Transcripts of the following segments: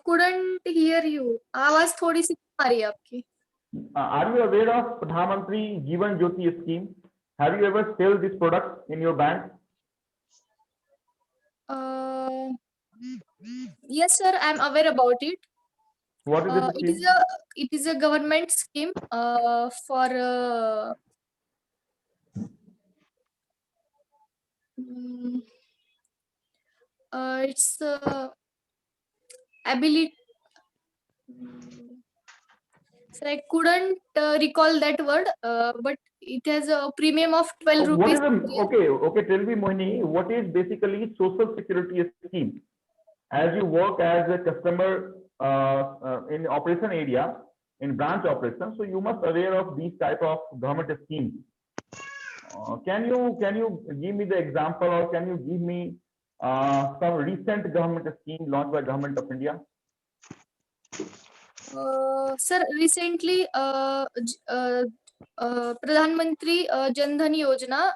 couldn't hear you. आवाज थोड़ी सी कम आ रही है आपकी. Are you aware of Pradhan Mantri Jeevan Jyoti scheme? Have you ever sold this product in your bank? Yes, sir. I'm aware about it. What is this It is scheme? a government scheme for it's ability. Sir, I couldn't recall that word, but it has a premium of 12 What rupees. is the okay? Tell me, Mohini, what is basically social security scheme? As you work as a customer in operation area in branch operation, so you must aware of these type of government schemes. Can you give me the example, or can you give me some recent government scheme launched by Government of India? Sir, recently Pradhan Mantri Jan Dhan Yojana,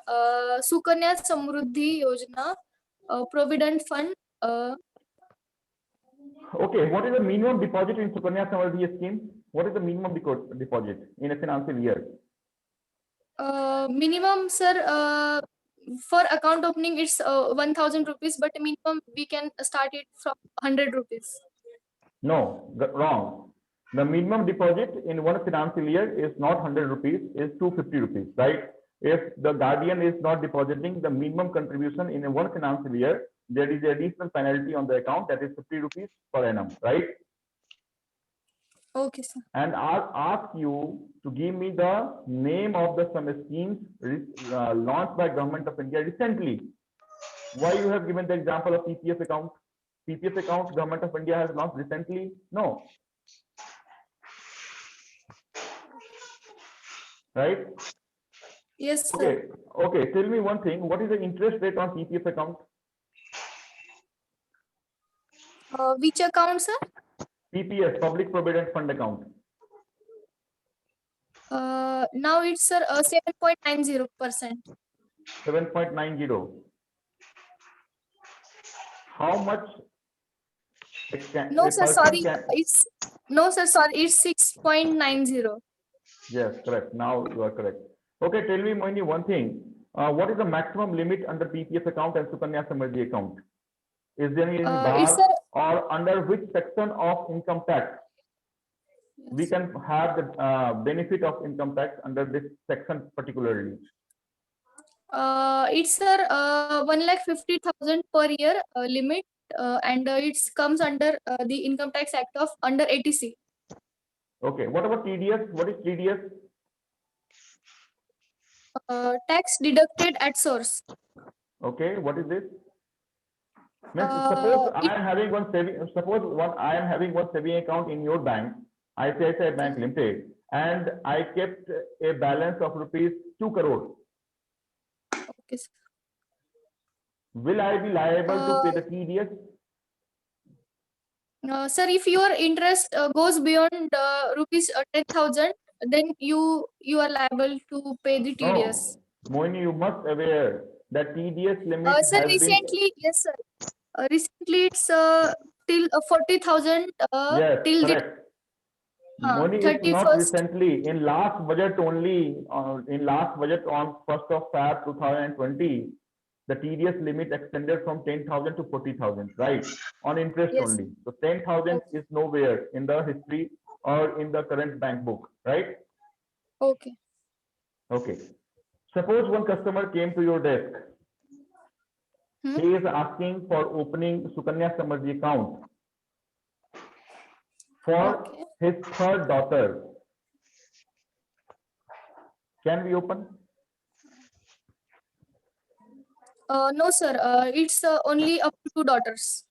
Sukanya Samruddhi Yojana, Provident Fund. Okay, what is the minimum deposit in Sukanya Samruddhi scheme? What is the minimum deposit in a financial year? Minimum, sir, for account opening it's 1000 rupees, but minimum we can start it from 100 rupees. No, wrong. The minimum deposit in one financial year is not 100 rupees, is 250 rupees, right? If the guardian is not depositing the minimum contribution in one financial year, there is an additional penalty on the account, that is 50 rupees per annum, right? Okay, sir. And I'll ask you to give me the name of the some schemes launched by Government of India recently. Why you have given the example of PPF account? PPF account Government of India has launched recently? No. Right? Yes, sir. Okay. Okay. Tell me one thing. What is the interest rate on PPF account? Which account, sir? PPF, Public Provident Fund account. Now it's, sir, 7.90%. 7.90. How much? No, sir, sorry. It's no, sir, sorry. It's 6.90. Yes, correct. Now you are correct. Okay, tell me, Mohini, one thing. What is the maximum limit under PPF account and Sukanya Samriddhi account? Is there any bar, or under which section of income tax we can have the benefit of income tax under this section particularly? It's, sir, 1,50,000 per year limit, and it comes under the Income Tax Act of under 80C. Okay, what about TDS? What is TDS? Tax deducted at source. Okay, what is this? Suppose I am having one saving. I am having one saving account in your bank, ICICI Bank Limited, and I kept a balance of rupees 2 crore. Okay, sir. Will I be liable to pay the TDS? Sir, if your interest goes beyond rupees 10,000, then you are liable to pay the TDS. No, Mohini, you must aware that TDS limit sir, has recently, yes, sir. Recently, it's till 40,000. Yes, till correct. Mohini, it's not 31st. recently. In last budget only, in last budget on 1st of Feb 2020, the TDS limit extended from 10,000 to 40,000, right? On interest only. So 10,000 is nowhere in the history or in the current bank book, right? Okay. Okay. Suppose one customer came to your desk. He is asking for opening Sukanya Samriddhi account for his third daughter. Can we open? No, sir. It's only up to 2 daughters.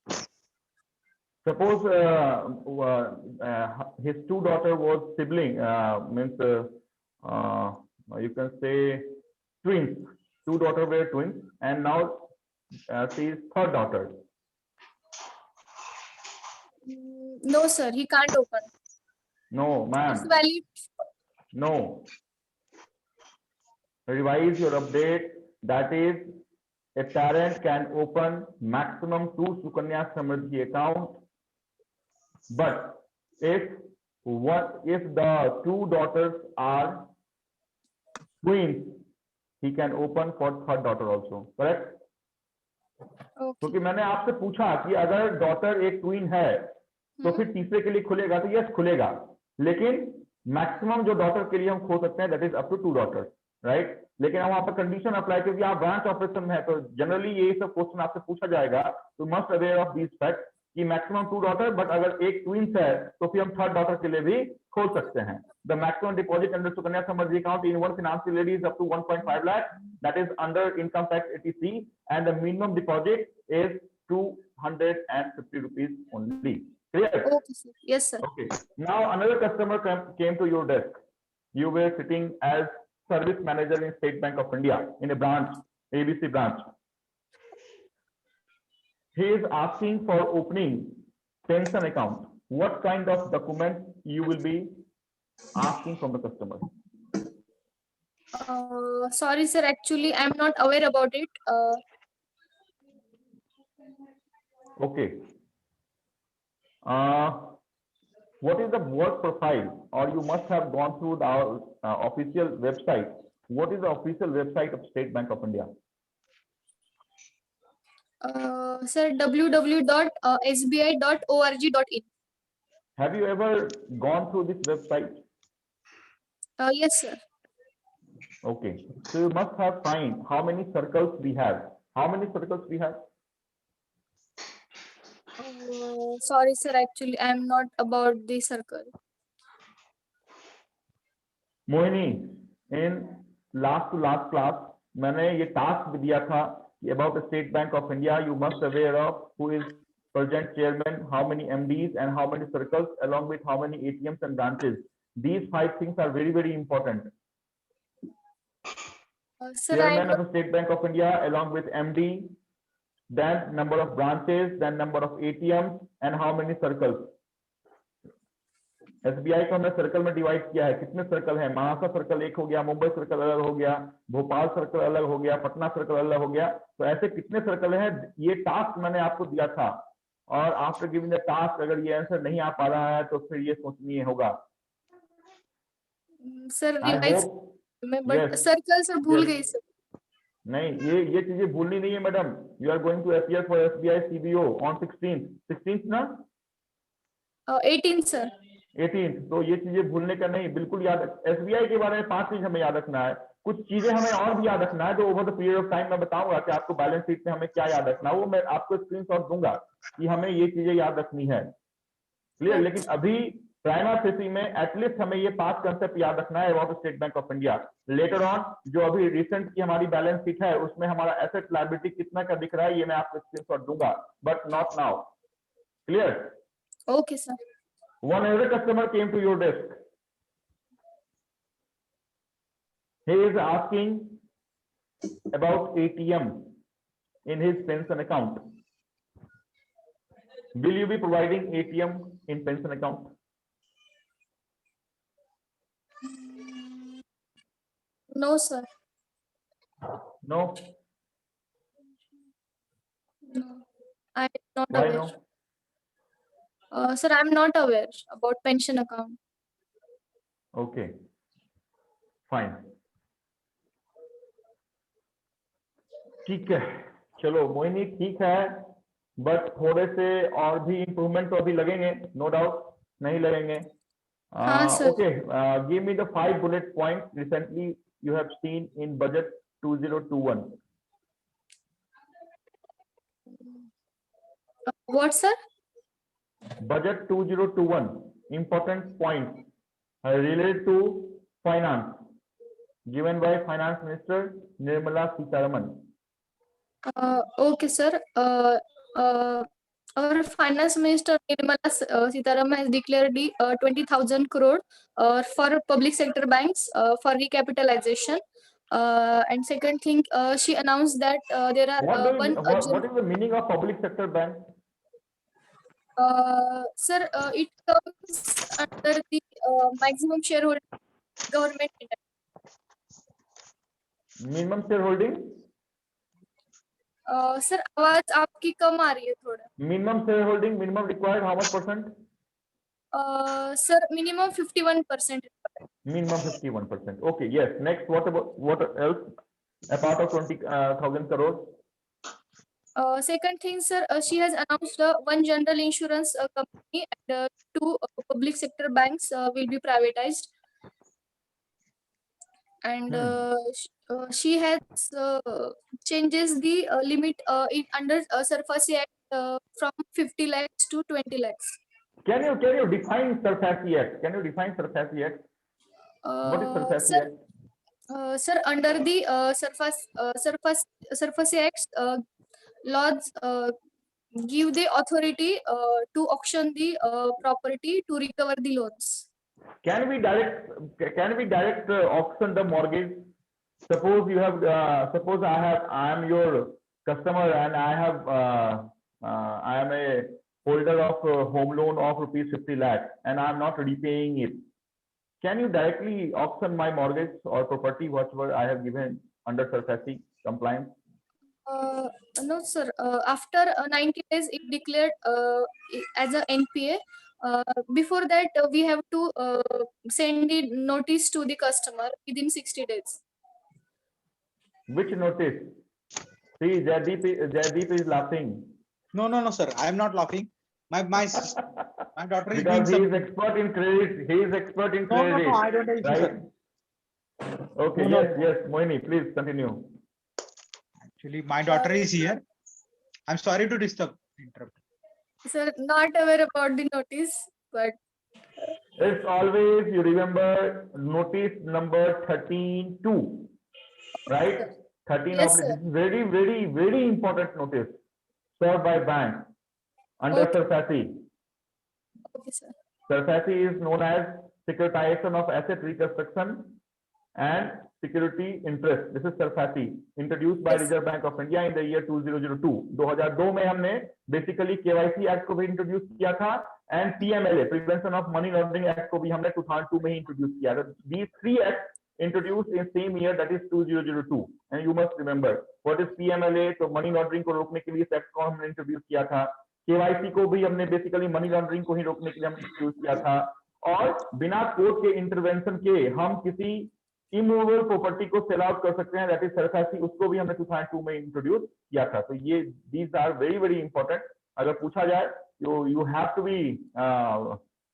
Suppose his 2 daughters was sibling, means you can say twins. 2 daughters were twins, and now she is third daughter. No, sir. He can't open. No, ma'am. It's valid. No. Revise your update. That is, a parent can open maximum 2 Sukanya Samriddhi account but if the two daughters are twins, he can open for third daughter also, correct? Okay. क्योंकि मैंने आपसे पूछा कि अगर daughter एक twin है तो फिर तीसरे के लिए खुलेगा, तो यस खुलेगा, लेकिन मैक्सिमम जो डॉटर के लिए हम खोल सकते हैं that is up to 2 daughters, right? लेकिन हम वहां पर कंडीशन अप्लाई, क्योंकि आप ब्रांच ऑपरेशन में है तो जनरली ये सब क्वेश्चन आपसे पूछा जाएगा, तो must aware of this fact कि मैक्सिमम 2 डॉटर, बट अगर एक ट्विंस है तो फिर हम थर्ड डॉटर के लिए भी खोल सकते हैं। The maximum deposit under Sukanya Samriddhi account in one financial year is up to 1.5 lakh, that is under income tax 80C, and the minimum deposit is 250 rupees only. Clear? Okay, sir. Yes, sir. Okay. Now another customer came to your desk. You were sitting as service manager in State Bank of India in a branch, ABC branch. He is asking for opening pension account. What kind of document you will be asking from the customer? Sorry, sir. Actually, I'm not aware about it. Okay. What is the work profile, or you must have gone through our official website. What is the official website of State Bank of India? Sir, www.sbi.org.in. Have you ever gone through this website? Yes, sir. Okay. So you must have find how many circles we have. How many circles we have? Sorry, sir. Actually, I'm not about the circle. Mohini, in last to last class मैंने ये task दिया था कि about the State Bank of India you must aware of who is present chairman, how many MDs and how many circles, along with how many ATMs and branches. These 5 things are very, very important. Sir, Chairman of the State Bank of India along with MD, then number of branches, then number of ATMs and how many circles. SBI को हमने circle में divide किया है, कितने circle है? Maharashtra circle एक हो गया, मुंबई सर्कल अलग हो गया, भोपाल सर्कल अलग हो गया, पटना सर्कल अलग हो गया, तो ऐसे कितने सर्कल हैं? ये टास्क मैंने आपको दिया था, और आफ्टर गिविंग द टास्क अगर ये आंसर नहीं आ पा रहा है तो फिर ये सोचनीय होगा। सर आई रिवाइज होप मैं बट सर्कल सर भूल गई सर। नहीं, ये चीजें भूलनी नहीं है madam. You are going to appear for SBI CBO ऑन 16th ना? 18 सर। 18th, तो ये चीजें भूलने का नहीं, बिल्कुल याद। SBI के बारे में 5 चीज हमें याद रखना है, कुछ चीजें हमें और भी याद रखना है जो over the period of time मैं बताऊंगा कि आपको बैलेंस शीट में हमें क्या याद रखना है, वो मैं आपको स्क्रीनशॉट दूंगा कि हमें ये चीजें याद रखनी है। क्लियर? लेकिन अभी प्राइमा फेसी में एटलीस्ट हमें ये 5 कंसेप्ट याद रखना है about state Bank of India. Later on जो अभी रिसेंट की हमारी बैलेंस शीट है उसमें हमारा एसेट लायबिलिटी कितना का दिख रहा है ये मैं आपको स्क्रीनशॉट दूंगा, but not now. Clear? Okay sir. One other customer came to your desk. He is asking about ATM in his pension account. Will you be providing ATM in pension account? No sir. No. No, I'm not Why aware. no? Sir, I'm not aware about pension account. Okay, fine. ठीक है, चलो मोहिनी ठीक है, but थोड़े से और भी improvement तो अभी लगेंगे, नो डाउट नहीं लगेंगे। हाँ sir. Okay, give me the 5 bullet points recently you have seen in budget 2021. What sir? Budget 2021 important points related to finance given by Finance Minister Nirmala Sitharaman. Okay sir. Our Finance Minister Nirmala Sitharaman has declared the 20,000 crore for public sector banks for recapitalization. And second thing, she announced that there are What is the meaning of public sector bank? Sir, it comes under the maximum shareholding government. Minimum shareholding? Sir आवाज आपकी कम आ रही है थोड़ा। Minimum shareholding, minimum required how much percent? Sir, minimum 51%. Minimum 51%. Okay, yes. Next, what else apart of 20,000 crore? Second thing, sir, she has announced one general insurance company and two public sector banks will be privatized. And she has changes the limit in under SARFAESI Act from 50 lakhs to 20 lakhs. Can you define SARFAESI Act? Can you define SARFAESI Act? What is SARFAESI Sir, Act? sir, under the SARFAESI Act, laws give the authority to auction the property to recover the loans. Can we direct auction the mortgage? Suppose you have suppose I am your customer and I am a holder of home loan of rupees 50 lakh and I am not repaying it. Can you directly auction my mortgage or property whatever I have given under SARFAESI compliance? No, sir. After 90 days, it declared as a NPA. Before that, we have to send the notice to the customer within 60 days. Which notice? See, Jaideep is laughing. No, sir. I am not laughing. My daughter is because he doing is expert in credit. He is expert in credit. No, I don't have issue, right? sir. Okay, No, yes, Mohini, please continue. Actually, my daughter is here. I'm sorry to interrupt. Sir, not aware about the notice, but It's always, you remember, notice number 13(2), right? 13 yes, of sir. this is very, very, very important notice served by bank under Okay. SARFAESI. Okay, sir. SARFAESI is known as Securitization of Asset Reconstruction and Security Interest. This is SARFAESI, introduced by Yes. Reserve Bank of India in the year 2002. 2002 में हमने basically KYC Act को भी introduce किया था and PMLA, Prevention of Money Laundering Act को भी हमने 2002 में ही introduce किया था. These three acts introduced in same year, that is 2002. And you must remember what is PMLA. तो money laundering को रोकने के लिए इस act को हमने introduce किया था. KYC को भी हमने basically money laundering को ही रोकने के लिए हमने introduce किया था. और बिना कोर्ट के इंटरवेंशन के हम किसी इमूवेबल प्रॉपर्टी को सेल आउट कर सकते हैं, दैट इज SARFAESI. उसको भी हमने 2002 में इंट्रोड्यूस किया था. तो ये these are very very important. अगर पूछा जाए you have to be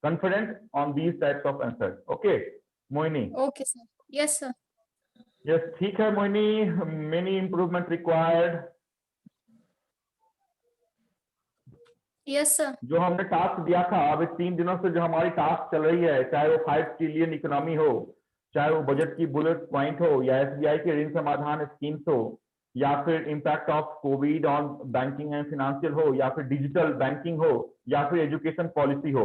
confident on these types of answers. Okay, Mohini. Okay, sir. Yes, sir. Yes, ठीक है Mohini. Many improvement required. Yes, sir. जो हमने टास्क दिया था अभी 3 दिनों से जो हमारी टास्क चल रही है, चाहे वो 5 ट्रिलियन इकोनॉमी हो, चाहे वो बजट की बुलेट पॉइंट हो, या SBI के ऋण समाधान स्कीम्स हो, या फिर impact of Covid on banking and financial हो, या फिर डिजिटल बैंकिंग हो, या फिर एजुकेशन पॉलिसी हो,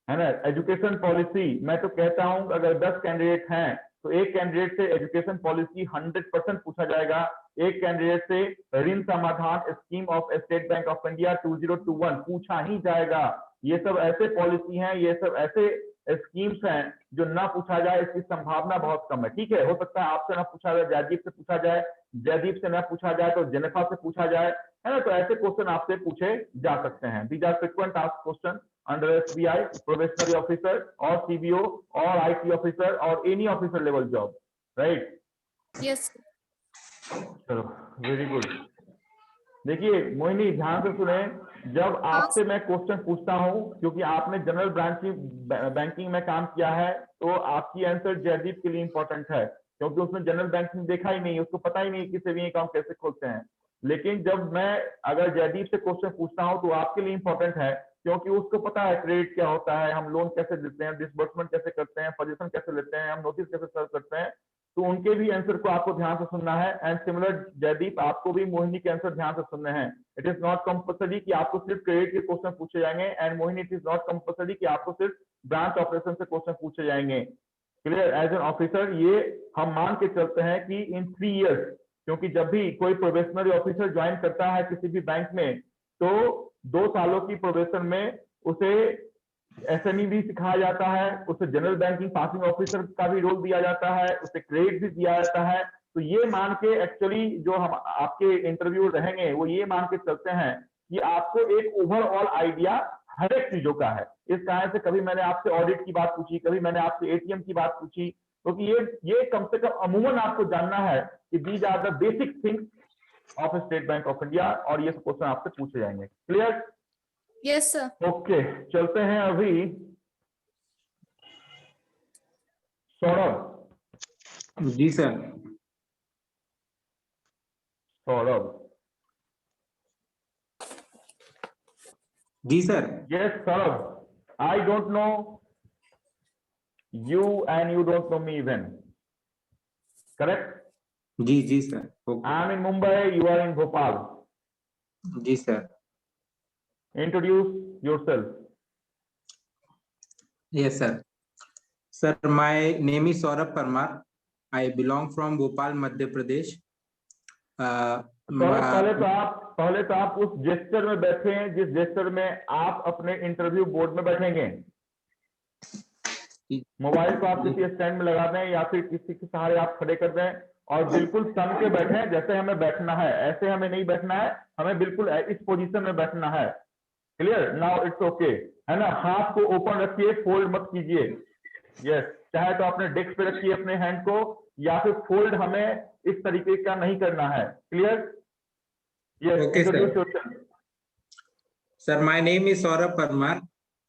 है ना. एजुकेशन पॉलिसी मैं तो कहता हूं अगर 10 कैंडिडेट हैं तो एक कैंडिडेट से एजुकेशन पॉलिसी 100% पूछा जाएगा. एक कैंडिडेट से ऋण समाधान scheme of State Bank of India 2021 पूछा ही जाएगा. ये सब ऐसे पॉलिसी हैं, ये सब ऐसे स्कीम्स हैं जो ना पूछा जाए इसकी संभावना बहुत कम है. ठीक है, हो सकता है आपसे ना पूछा जाए, जयदीप से पूछा जाए, जयदीप से ना पूछा जाए तो जेनिफा से पूछा जाए, है ना. तो ऐसे क्वेश्चन आपसे पूछे जा सकते हैं. These are frequent asked question under SBI, probationary officer or CBO or IT officer or any officer level job, right? Yes. चलो, very good. देखिए मोहिनी ध्यान से सुने, जब आपसे मैं क्वेश्चन पूछता हूं, क्योंकि आपने जनरल बैंकिंग में काम किया है, तो आपकी आंसर जयदीप के लिए इंपॉर्टेंट है, क्योंकि उसने जनरल बैंकिंग देखा ही नहीं, उसको पता ही नहीं कि सेविंग अकाउंट कैसे खोलते हैं. लेकिन जब मैं अगर जयदीप से क्वेश्चन पूछता हूं तो आपके लिए इंपॉर्टेंट है, क्योंकि उसको पता है क्रेडिट क्या होता है, हम लोन कैसे देते हैं, डिसबर्समेंट कैसे करते हैं, पोजीशन कैसे लेते हैं, हम नोटिस कैसे सर्व करते हैं. तो उनके भी आंसर को आपको ध्यान से सुनना है. एंड सिमिलर जयदीप, आपको भी मोहिनी के आंसर ध्यान से सुनने हैं. इट इज नॉट कंपल्सरी कि आपको सिर्फ क्रेडिट के क्वेश्चन पूछे जाएंगे, and Mohini it is not compulsory कि आपको सिर्फ ब्रांच ऑपरेशन से क्वेश्चन पूछे जाएंगे. क्लियर? एज एन ऑफिसर ये हम मान के चलते हैं कि इन 3 इयर्स, क्योंकि जब भी कोई प्रोबेशनरी ऑफिसर ज्वाइन करता है किसी भी बैंक में, तो 2 सालों की प्रोबेशन में उसे SME भी सिखाया जाता है, उसे जनरल बैंकिंग पासिंग ऑफिसर का भी रोल दिया जाता है, उसे क्रेडिट भी दिया जाता है. तो ये मान के एक्चुअली जो हम आपके इंटरव्यू रहेंगे वो ये मान के चलते हैं कि आपको एक ओवरऑल आइडिया हर एक चीजों का है। इस कारण से कभी मैंने आपसे ऑडिट की बात पूछी, कभी मैंने आपसे एटीएम की बात पूछी, क्योंकि ये कम से कम अमूमन आपको जानना है कि these are the basic things of State Bank of India, और ये क्वेश्चन आपसे पूछे जाएंगे। क्लियर? Yes sir. ओके, चलते हैं अभी सौरभ। जी सर। सौरभ, जी sir. yes Saurabh, I don't know you and you don't know me even, correct? जी जी sir. I okay. am in Mumbai, you are in Bhopal. जी sir. Introduce yourself. Yes sir. Sir, my name is Saurabh Parmar. I belong from Bhopal, Madhya Pradesh. Saurabh, पहले तो आप उस gesture में बैठे हैं जिस जेस्चर में आप अपने इंटरव्यू बोर्ड में बैठेंगे। मोबाइल को आप किसी स्टैंड में लगा दें या फिर किसी के सहारे आप खड़े कर दें और बिल्कुल तन के बैठें जैसे हमें बैठना है। ऐसे हमें नहीं बैठना है, हमें बिल्कुल इस पोजीशन में बैठना है। क्लियर? नाउ इट्स ओके, है ना? हाथ को ओपन रखिए, फोल्ड मत कीजिए। यस, चाहे तो अपने डेस्क पे रखिए अपने हैंड को, या फिर फोल्ड हमें इस तरीके का नहीं करना है। Clear? Yes, Okay, introduce sir. Yourself. Sir, my name is Saurabh Parmar.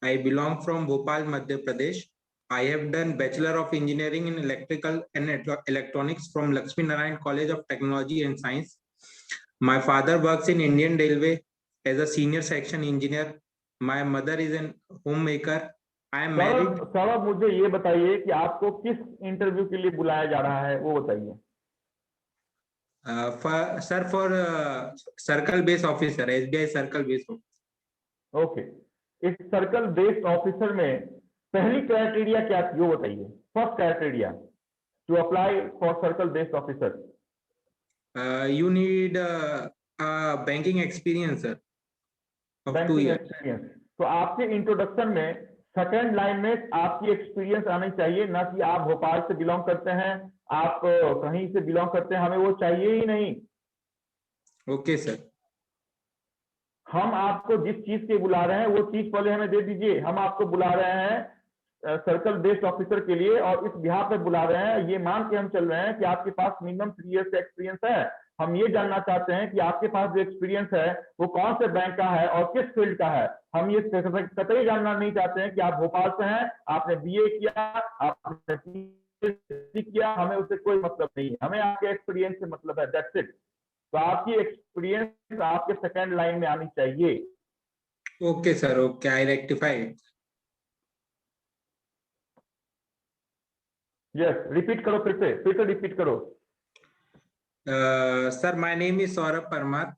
I belong from Bhopal, Madhya Pradesh. I have done Bachelor of Engineering in Electrical and Electronics from Lakshmi Narayan College of Technology and Science. My father works in Indian Railway as a senior section engineer. My mother is an homemaker. I am married. Saurabh, मुझे ये बताइए कि आपको किस interview के लिए बुलाया जा रहा है, वो बताइए। For circle based officer, SBI circle based officer. Okay, इस सर्कल बेस्ड ऑफिसर में पहली क्राइटेरिया क्या थी वो बताइए। First criteria to apply for circle based officer. You need banking experience, sir, of 2 banking years. Experience. तो आपके इंट्रोडक्शन में सेकंड लाइन में आपकी एक्सपीरियंस आनी चाहिए, ना कि आप भोपाल से बिलोंग करते हैं, आप कहीं से बिलोंग करते हैं, हमें वो चाहिए ही नहीं। Okay, sir. हम आपको जिस चीज के बुला रहे हैं वो चीज पहले हमें दे दीजिए। हम आपको बुला रहे हैं सर्कल बेस्ड ऑफिसर के लिए, और इस बिहार पे बुला रहे हैं, ये मान के हम चल रहे हैं कि आपके पास मिनिमम 3 इयर्स का एक्सपीरियंस है। हम ये जानना चाहते हैं कि आपके पास जो एक्सपीरियंस है वो कौन से बैंक का है और किस फील्ड का है। हम ये कतई जानना नहीं चाहते हैं कि आप भोपाल से हैं, आपने बीए किया, आपने PhD किया, हमें उससे कोई मतलब नहीं है। हमें आपके एक्सपीरियंस से मतलब है, दैट्स इट। तो आपकी एक्सपीरियंस आपके सेकंड लाइन में आनी चाहिए। Okay, sir. Okay, I rectify it. Yes, repeat करो, फिर से रिपीट करो। Sir, my name is Saurabh Parmar.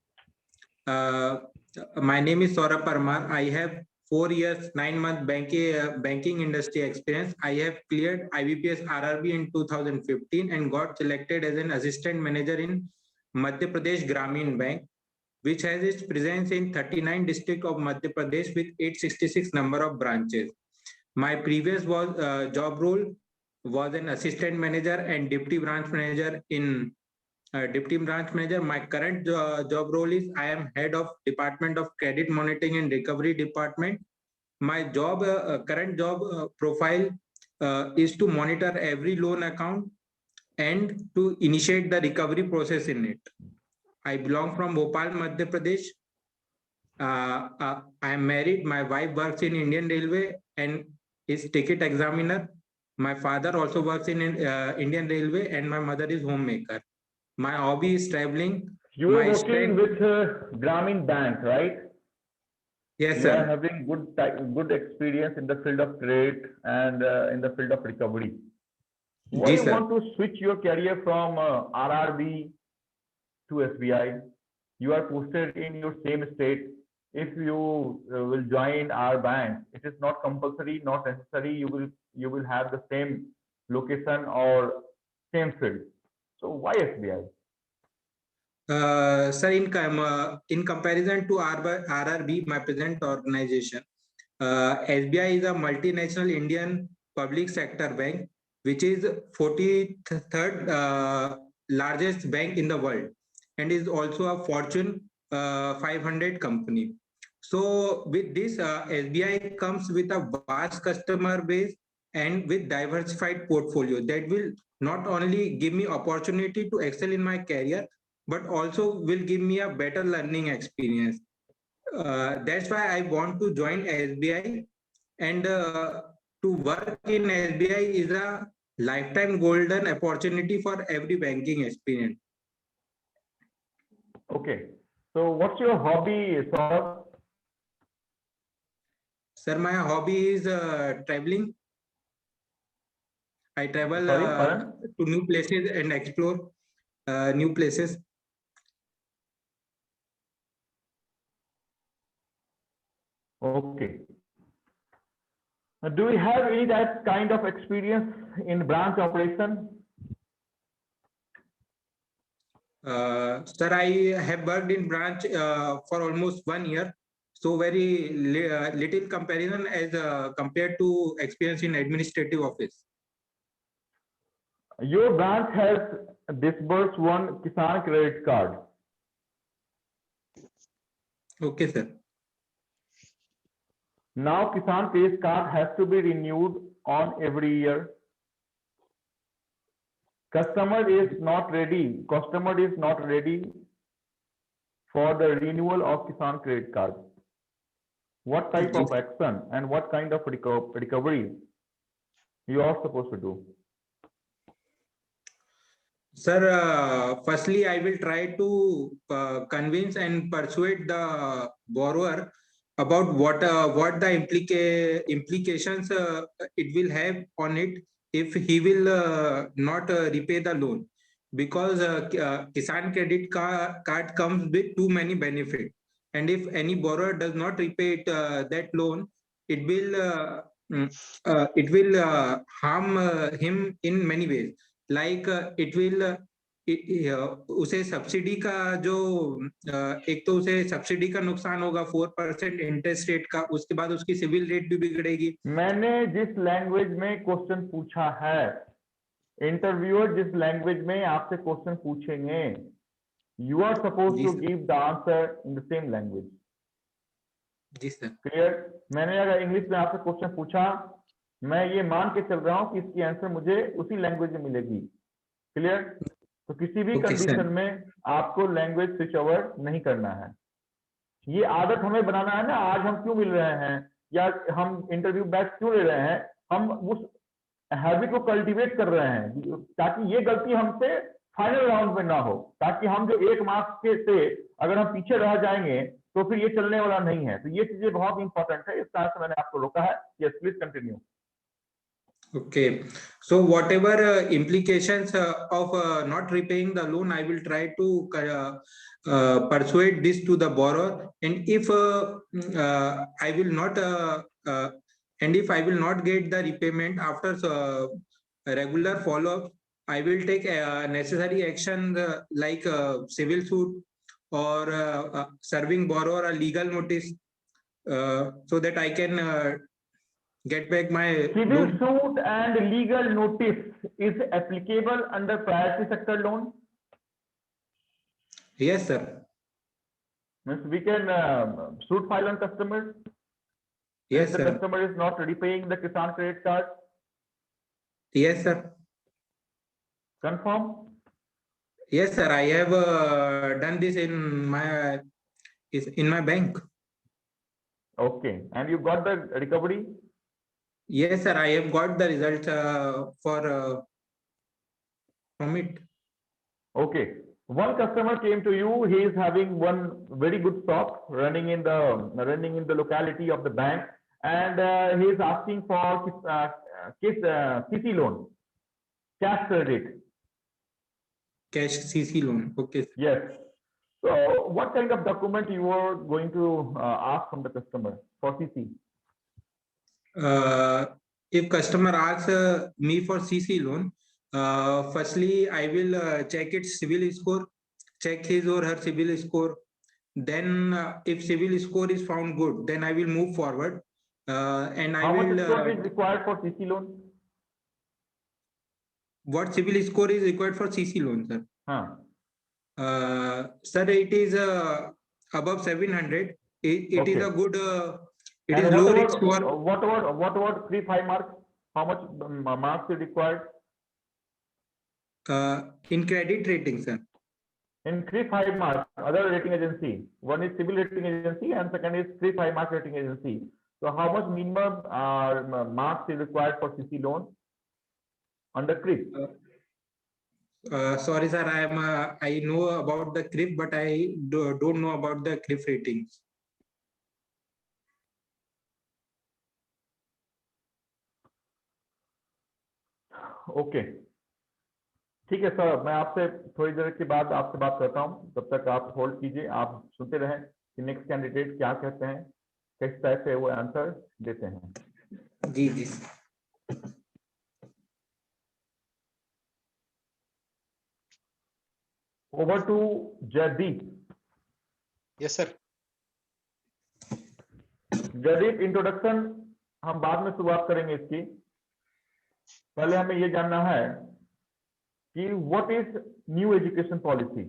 My name is Saurabh Parmar. I have 4 years, 9 months banking industry experience. I have cleared IBPS RRB in 2015 and got selected as an assistant manager in Madhya Pradesh Gramin Bank, which has its presence in 39 districts of Madhya Pradesh with 866 number of branches. My previous job role was an assistant manager and deputy branch manager in deputy branch manager. My current job role is I am head of Department of Credit Monitoring and Recovery Department. My current job profile is to monitor every loan account and to initiate the recovery process in it. I belong from Bhopal, Madhya Pradesh. I am married. My wife works in Indian Railway and is ticket examiner. My father also works in Indian Railway and my mother is homemaker. My hobby is traveling. You are working with Gramin Bank, right? Yes, you sir. are having good experience in the field of trade and in the field of recovery. Why you want to switch your career from RRB to SBI? You are posted in your same state. If you will join our bank, it is not compulsory, not necessary. You will have the same location or same field. So why SBI? Sir, in comparison to RRB, my present organization, SBI is a multinational Indian public sector bank, which is 43rd largest bank in the world and is also a Fortune 500 company. So with this, SBI comes with a vast customer base and with diversified portfolio that will not only give me opportunity to excel in my career, but also will give me a better learning experience. That's why I want to join SBI, and to work in SBI is a lifetime golden opportunity for every banking experience. Okay. So what's your hobby, Saurabh? Sir, my hobby is traveling. I travel Sorry, pardon? to new places and explore new places. Okay. Do we have any that kind of experience in branch operation? Sir, I have worked in branch for almost 1 year. So very little comparison as compared to experience in administrative office. Your branch has disbursed one Kisan credit card. Okay, sir. Now Kisan credit card has to be renewed on every year. Customer is not ready for the renewal of Kisan credit card. What type of action and what kind of recovery you are supposed to do? Sir, firstly, I will try to convince and persuade the borrower about what the implications it will have on it if he will not repay the loan, because Kisan credit card comes with too many benefits, and if any borrower does not repay that loan, it will harm him in many ways. Like it will उसे subsidy का जो एक तो उसे subsidy का नुकसान होगा 4% interest rate का, उसके बाद उसकी सिविल रेट भी बिगड़ेगी. मैंने जिस लैंग्वेज में क्वेश्चन पूछा है, इंटरव्यूअर जिस लैंग्वेज में आपसे क्वेश्चन पूछेंगे, you are suppose to give the answer in the same language. जी सर. क्लियर? मैंने अगर इंग्लिश में आपसे क्वेश्चन पूछा, मैं ये मान के चल रहा हूं कि इसकी आंसर मुझे उसी लैंग्वेज में मिलेगी. क्लियर? तो किसी भी कंडीशन में आपको लैंग्वेज स्विच ओवर नहीं करना है. ये आदत हमें बनाना है ना. आज हम क्यों मिल रहे हैं या हम इंटरव्यू बैच क्यों ले रहे हैं, हम उस हैबिट को कल्टीवेट कर रहे हैं ताकि ये गलती हमसे फाइनल राउंड में ना हो, ताकि हम जो 1 मार्क्स के से अगर हम पीछे रह जाएंगे तो फिर ये चलने वाला नहीं है. तो ये चीजें बहुत इंपॉर्टेंट है, इस तरह से मैंने आपको रोका है. Yes, please continue. Okay, so whatever implications of not repaying the loan, I will try to persuade this to the borrower, and if I will not and if I will not get the repayment after regular follow-up, I will take necessary action like civil suit or serving borrower a legal notice so that I can get back my Civil loan. suit and legal notice is applicable under priority sector loan. Yes, sir. Means we can suit file on customers. Yes, if the sir. customer is not repaying the Kisan credit card. Yes, sir. Confirm. Yes, sir. I have done this in my bank. Okay, and you got the recovery? Yes, sir. I have got the result from it. Okay. One customer came to you. He is having one very good shop running in the locality of the bank, and he is asking for CC loan, cash credit. Cash CC loan. Okay. Yes. So, what kind of document you are going to ask from the customer for CC? If customer asks me for CC loan, firstly I will check its CIBIL score, check his or her CIBIL score. Then if CIBIL score is found good, then I will move forward. And I How will. much score is required for CC loan? What CIBIL score is required for CC loan, sir? Sir, it is above 700. It is Okay. a good, it And is low risk for what about 3-5 marks? How much marks is required? in credit rating, sir. In 3-5 marks, other rating agency. One is civil rating agency and second is 3-5 mark rating agency. So how much minimum marks is required for CC loan under CRIF? Sorry, sir, I know about the CRIF, but I don't know about the CRIF ratings. Okay, ठीक है sir, मैं आपसे थोड़ी देर के बाद आपसे बात करता हूँ, तब तक आप होल्ड कीजिए, आप सुनते रहें कि नेक्स्ट कैंडिडेट क्या कहते हैं, किस टाइप से वो आंसर देते हैं। जी जी। Over to Jaydeep. Yes, sir. Jaydeep, introduction हम बाद में शुरुआत करेंगे इसकी, पहले हमें ये जानना है कि what is new education policy.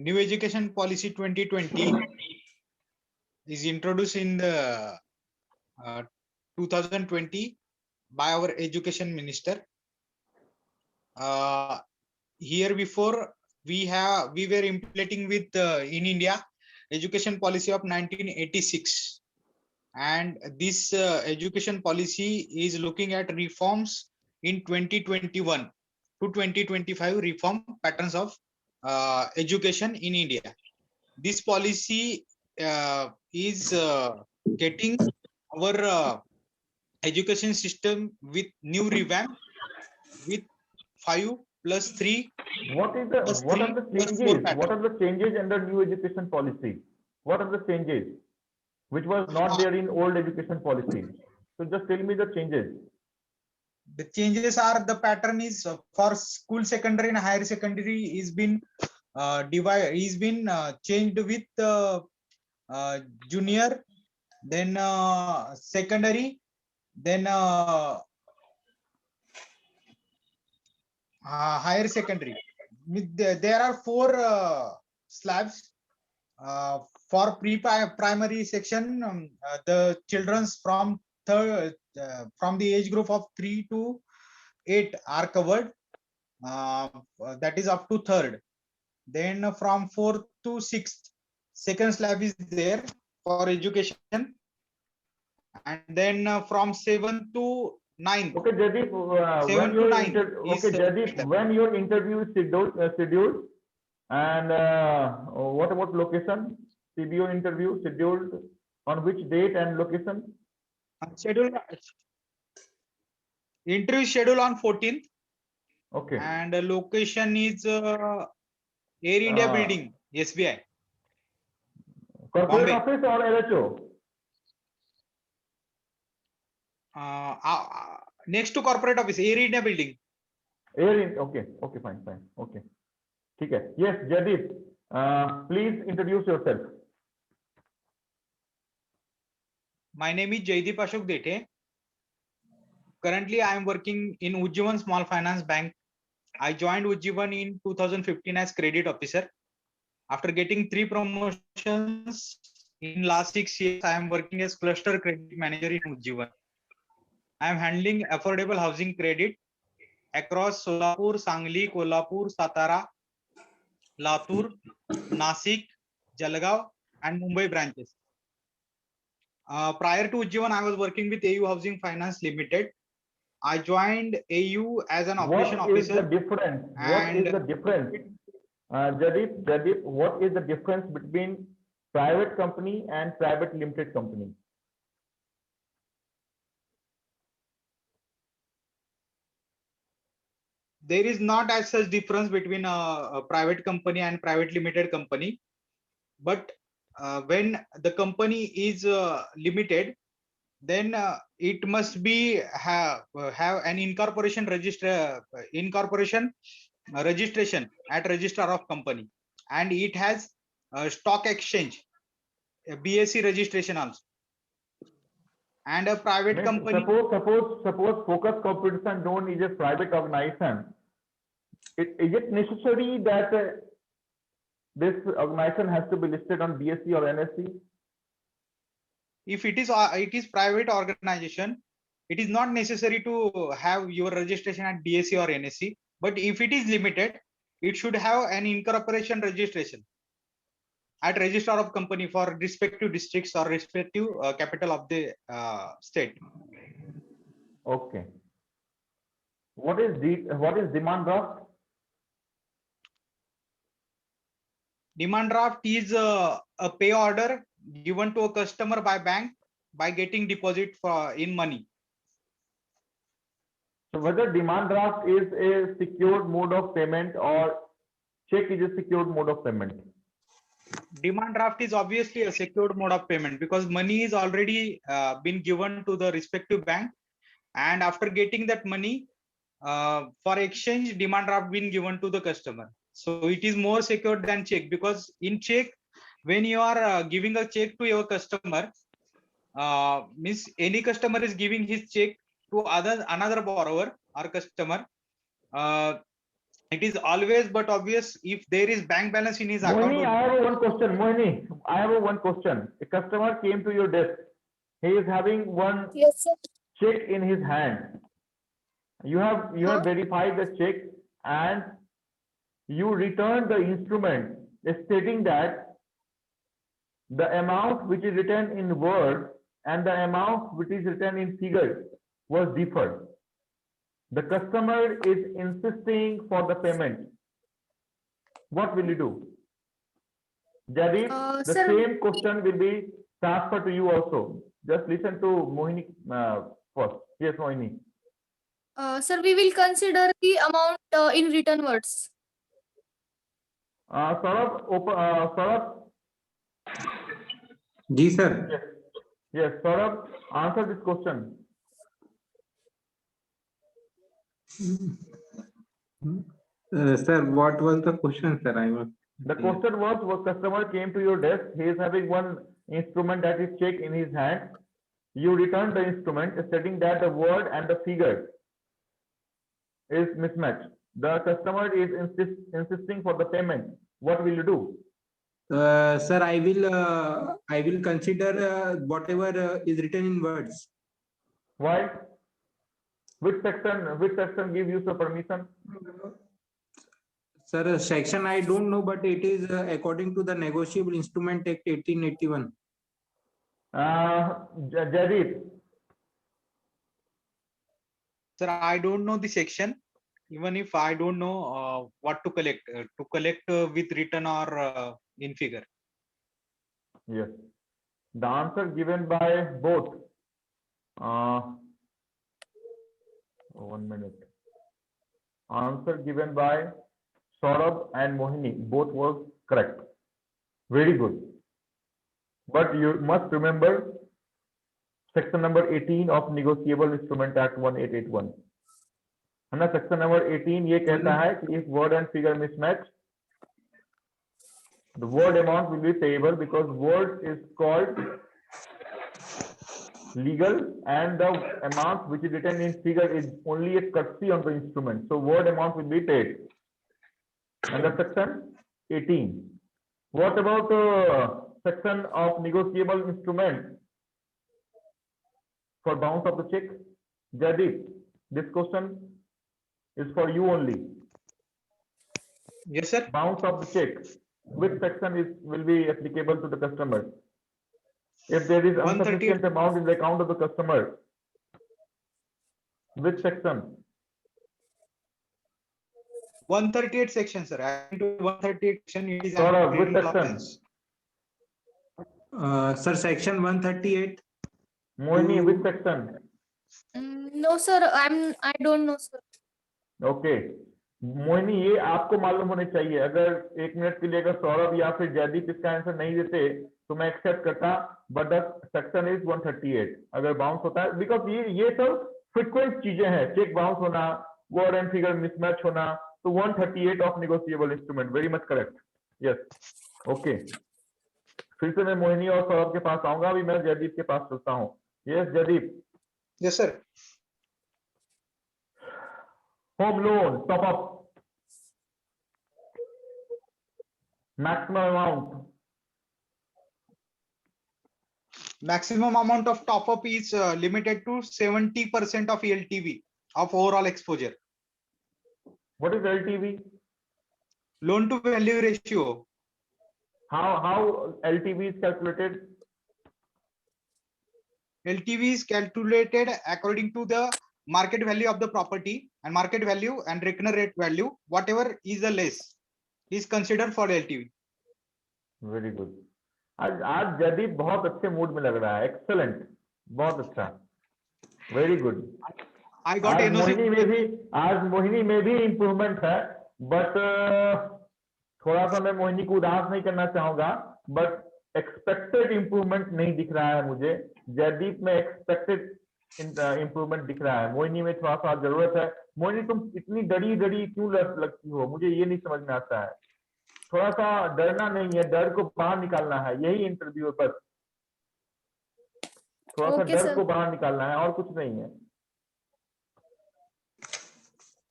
New education policy 2020 is introduced in the 2020 by our education minister. Here before we were implementing with in India education policy of 1986, and this education policy is looking at reforms in 2021 to 2025 reform patterns of education in India. This policy is getting our education system with new revamp with 5+3. What are the changes? What are the changes under new education policy? What are the changes which was not there in old education policy? So just tell me the changes. The changes are, the pattern is for school, secondary and higher secondary is been changed with junior, then secondary, then higher secondary. There are 4 slabs for pre-primary section. The children's from from the age group of 3 to 8 are covered. That is up to 3rd. Then from 4th to 6th, second slab is there for education, and then from 7th to 9th. Okay, Jaideep, 7 to 9 okay, Jaideep, when your interview is scheduled, and what about location? CBO interview scheduled on which date and location? Interview schedule on 14th. Okay. And the location is Air India building, SBI. Corporate Bombay. office or LHO? Next to corporate office, Air India building. Okay, fine, okay. ठीक है. Yes, Jaideep, please introduce yourself. My name is Jaideep Ashok Dete. Currently, I am working in Ujjivan Small Finance Bank. I joined Ujjivan in 2015 as credit officer. After getting 3 promotions in last 6 years, I am working as cluster credit manager in Ujjivan. I am handling affordable housing credit across Solapur, Sangli, Kolhapur, Satara, Latur, Nasik, Jalgaon, and Mumbai branches. Prior to Ujjivan, I was working with AU Housing Finance Limited. I joined AU as an operation officer. What is the difference? Jaideep, what is the difference between private company and private limited company? There is not as such difference between a private company and private limited company, but when the company is limited, then it must be have an incorporation registration at registrar of company, and it has stock exchange, a BSE registration also. And a private company. Suppose Focus Competition Zone is a private organization. Is it necessary that this organization has to be listed on BSE or NSE? If it is private organization, it is not necessary to have your registration at BSE or NSE. But if it is limited, it should have an incorporation registration at register of company for respective districts or respective capital of the state. Okay. What is demand draft? Demand draft is a pay order given to a customer by bank by getting deposit for in money. So whether demand draft is a secured mode of payment or check is a secured mode of payment? Demand draft is obviously a secured mode of payment because money is already been given to the respective bank, and after getting that money for exchange, demand draft been given to the customer. So it is more secure than check, because in check, when you are giving a check to your customer, means any customer is giving his check to another borrower or customer. It is always but obvious if there is bank balance in his Mohini, account. I have one question. Mohini, I have one question. A customer came to your desk. He is having one Yes, sir. check in his hand. You have verified the check and you return the instrument stating that the amount which is written in word and the amount which is written in figure was differed. The customer is insisting for the payment. What will you do? Jadid, the Sir, same question will be transferred to you also. Just listen to Mohini first. Yes, Mohini. Sir, we will consider the amount in written words. Saurabh, Ji sir. yes, Saurabh, answer this question. Sir, what was the question, sir? The question was customer came to your desk. He is having one instrument that is check in his hand. You return the instrument stating that the word and the figure is mismatched. The customer is insisting for the payment. What will you do? Sir, I will consider whatever is written in words. Why? Which section gives you the permission? Sir, section I don't know, but it is according to the Negotiable Instrument Act 1881. Jadid. Sir, I don't know the section. Even if I don't know what to collect with written or in figure. Yes. The answer given by both. 1 minute. Answer given by Saurabh and Mohini, both was correct. Very good. But you must remember section number 18 of Negotiable Instrument Act 1881. है ना? Section number 18 ये कहता है कि if word and figure mismatch, the word amount will be payable because word is called legal and the amount which is written in figure is only a courtesy on the instrument. So word amount will be paid. Under section 18. What about section of negotiable instrument for bounce of the check? Jadid, this question is for you only. Yes, sir. Bounce of the check. Which section will be applicable to the customer? If there is insufficient amount in the account of the customer, which section? 138 section, sir. I think 138 section it is. Saurabh, which section? Sir, section 138. Mohini, which section? No, sir. I don't know, sir. Okay. Mohini, ये आपको मालूम होने चाहिए. अगर 1 minute के लिए अगर सौरभ या फिर जयदीप इसका आंसर नहीं देते तो मैं एक्सेप्ट करता, बट द सेक्शन इज 138 अगर बाउंस होता है, बिकॉज ये सब फ्रीक्वेंट चीजें हैं. चेक बाउंस होना, वर्ड एंड फिगर मिसमैच होना, तो 138 of negotiable instrument. Very much correct. Yes, okay. फिर से मैं मोहिनी और सौरभ के पास आऊंगा. अभी मैं जयदीप के पास चलता हूँ. Yes Jaydeep. Yes sir. Home loan top up. Maximum amount. Maximum amount of top up is limited to 70% of LTV of overall exposure. What is LTV? Loan to value ratio. How LTV is calculated? LTV is calculated according to the market value of the property, and market value and reckoner rate value, whatever is the less is considered for LTV. Very good. आज जयदीप बहुत अच्छे mood में लग रहा है. Excellent, बहुत अच्छा, very good. I got आज मोहिनी में भी इम्प्रूवमेंट है, बट थोड़ा सा मैं मोहिनी को उदास नहीं करना चाहूंगा, बट एक्सपेक्टेड इम्प्रूवमेंट नहीं दिख रहा है मुझे. जयदीप में एक्सपेक्टेड इम्प्रूवमेंट दिख रहा है, मोहिनी में थोड़ा सा जरूरत है. मोहिनी तुम इतनी डरी डरी क्यों लगती हो, मुझे ये नहीं समझ में आता है. थोड़ा सा डरना नहीं है, डर को बाहर निकालना है, यही इंटरव्यू है बस. थोड़ा सा डर को बाहर निकालना है और कुछ नहीं है.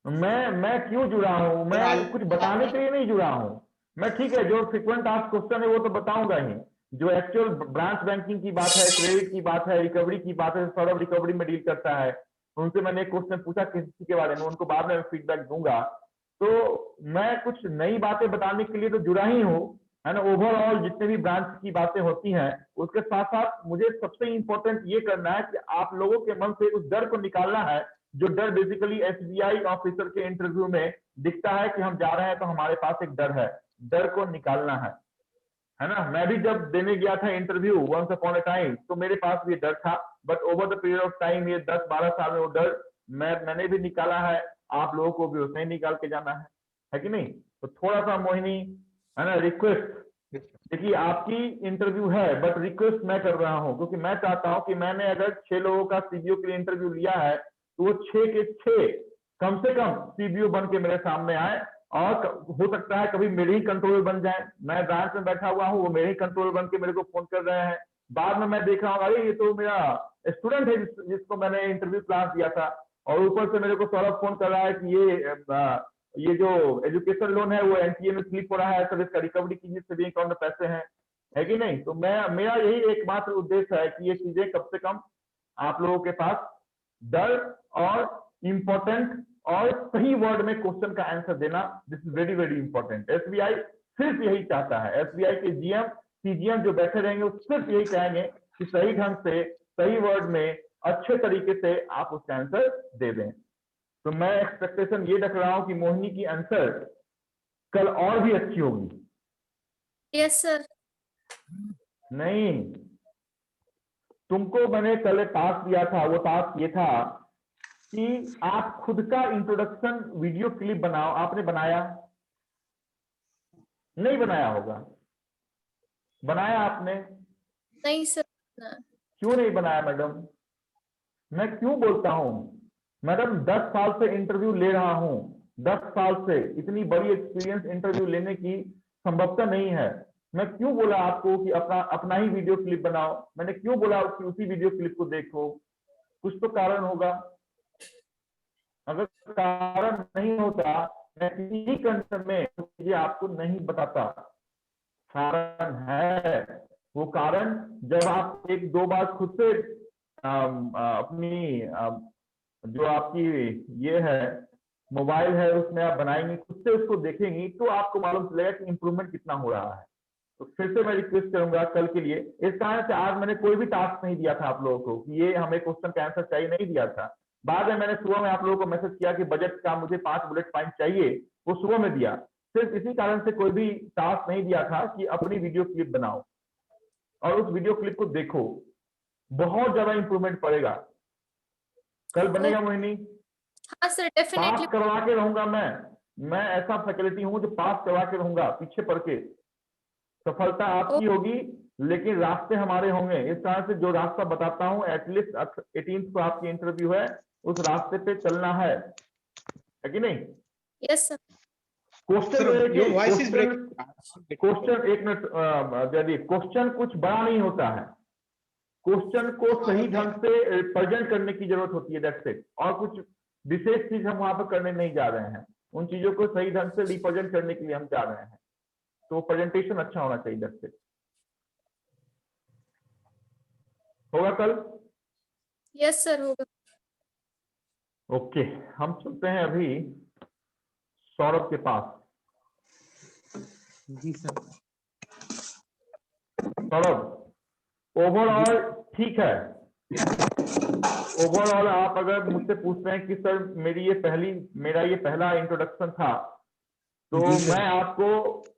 मैं क्यों जुड़ा हूं, मैं कुछ बताने के लिए नहीं जुड़ा हूं. मैं ठीक है, जो फ्रीक्वेंट आस्क्ड क्वेश्चन है वो तो बताऊंगा ही. जो एक्चुअल ब्रांच बैंकिंग की बात है, क्रेडिट की बात है, रिकवरी की बात है, सौरभ रिकवरी में डील करता है, उनसे मैंने एक क्वेश्चन पूछा किसी के बारे में, उनको बाद में फीडबैक दूंगा. तो मैं कुछ नई बातें बताने के लिए तो जुड़ा ही हूँ, है ना. ओवरऑल जितने भी ब्रांच की बातें होती हैं, उसके साथ साथ मुझे सबसे इंपॉर्टेंट ये करना है कि आप लोगों के मन से उस डर को निकालना है, जो डर बेसिकली एसबीआई ऑफिसर के इंटरव्यू में दिखता है कि हम जा रहे हैं तो हमारे पास एक डर है. डर को निकालना है ना. मैं भी जब देने गया था interview once upon a time, तो मेरे पास भी डर था, but over the period of time, ये 10-12 साल में वो डर मैंने भी निकाला है. आप लोगों को भी उतना ही निकाल के जाना है कि नहीं. तो थोड़ा सा मोहिनी, है ना, रिक्वेस्ट, देखिए आपकी इंटरव्यू है, बट रिक्वेस्ट मैं कर रहा हूं, क्योंकि मैं चाहता हूं कि मैंने अगर 6 लोगों का सीबीओ के लिए इंटरव्यू लिया है, तो वो 6 के 6 कम से कम सीबीओ बन के मेरे सामने आए, और हो सकता है कभी मेरे ही कंट्रोलर बन जाए. मैं ब्रांच में बैठा हुआ हूँ, वो मेरे ही कंट्रोलर बन के मेरे को फोन कर रहे हैं. बाद में मैं देख रहा हूँ, अरे ये तो मेरा स्टूडेंट है जिसको मैंने इंटरव्यू क्लास दिया था, और ऊपर से मेरे को सौरभ फोन कर रहा है कि ये जो एजुकेशन लोन है वो एनपीए में स्लिप हो रहा है, सर इसका रिकवरी कीजिए, सेविंग अकाउंट में पैसे हैं, है कि नहीं. तो मेरा यही एकमात्र उद्देश्य है कि ये चीजें कम से कम आप लोगों के पास डर और इम्पोर्टेंट और सही वर्ड में क्वेश्चन का आंसर देना, this is very very important. SBI सिर्फ यही चाहता है, एसबीआई के जीएम सीजीएम जो बैठे रहेंगे वो सिर्फ यही कहेंगे कि सही ढंग से, सही वर्ड में, अच्छे तरीके से आप उसका आंसर दे दें. तो मैं एक्सपेक्टेशन ये रख रहा हूं कि मोहिनी की आंसर कल और भी अच्छी होगी. Yes sir. नहीं, तुमको मैंने कल टास्क दिया था, वो टास्क ये था कि आप खुद का इंट्रोडक्शन वीडियो क्लिप बनाओ. आपने बनाया? नहीं बनाया होगा. बनाया आपने? नहीं सर. क्यों नहीं बनाया मैडम? मैं क्यों बोलता हूं मैडम, 10 साल से इंटरव्यू ले रहा हूं, 10 साल से. इतनी बड़ी एक्सपीरियंस इंटरव्यू लेने की संभवता नहीं है. मैं क्यों बोला आपको कि अपना ही वीडियो क्लिप बनाओ? मैंने क्यों बोला कि उसी वीडियो क्लिप को देखो? कुछ तो कारण होगा. अगर कारण नहीं होता, मैं किसी भी कंडीशन में चीजें आपको नहीं बताता. कारण है. वो कारण जब आप 1-2 बार खुद से अपनी जो आपकी ये है मोबाइल है उसमें आप बनाएंगे, खुद से उसको देखेंगी, तो आपको मालूम चलेगा कि इंप्रूवमेंट कितना हो रहा है. तो फिर से मैं रिक्वेस्ट करूंगा कल के लिए. इस कारण से आज मैंने कोई भी टास्क नहीं दिया था आप लोगों को कि ये हमें क्वेश्चन का आंसर चाहिए, नहीं दिया था. बाद में मैंने सुबह में आप लोगों को मैसेज किया कि बजट का मुझे 5 बुलेट पॉइंट चाहिए, वो सुबह में दिया. सिर्फ इसी कारण से कोई भी टास्क नहीं दिया था कि अपनी वीडियो क्लिप बनाओ और उस वीडियो क्लिप को देखो. बहुत ज्यादा इंप्रूवमेंट पड़ेगा. कल बनेगा मोहिनी? हाँ सर, डेफिनेटली. पास करवा के रहूंगा मैं ऐसा फैकल्टी हूं जो पास करवा के रहूंगा पीछे पड़ के. सफलता आपकी होगी, लेकिन रास्ते हमारे होंगे. इस तरह से जो रास्ता बताता हूं, एटलीस्ट 18th को आपकी इंटरव्यू है, उस रास्ते पे चलना है कि नहीं? Yes sir. क्वेश्चन एक मिनट जयदीप, क्वेश्चन कुछ बड़ा नहीं होता है. क्वेश्चन को सही ढंग से प्रेजेंट करने की जरूरत होती है, दैट्स इट. और कुछ विशेष चीज हम वहां पर करने नहीं जा रहे हैं. उन चीजों को सही ढंग से रिप्रेजेंट करने के लिए हम जा रहे हैं. तो प्रेजेंटेशन अच्छा होना चाहिए। That's it. होगा कल? यस सर, होगा। ओके, हम चलते हैं अभी सौरभ के पास। जी सर। सौरभ, ओवरऑल ठीक है। ओवरऑल आप अगर मुझसे पूछते हैं कि सर मेरा ये पहला इंट्रोडक्शन था, तो जी सर। मैं आपको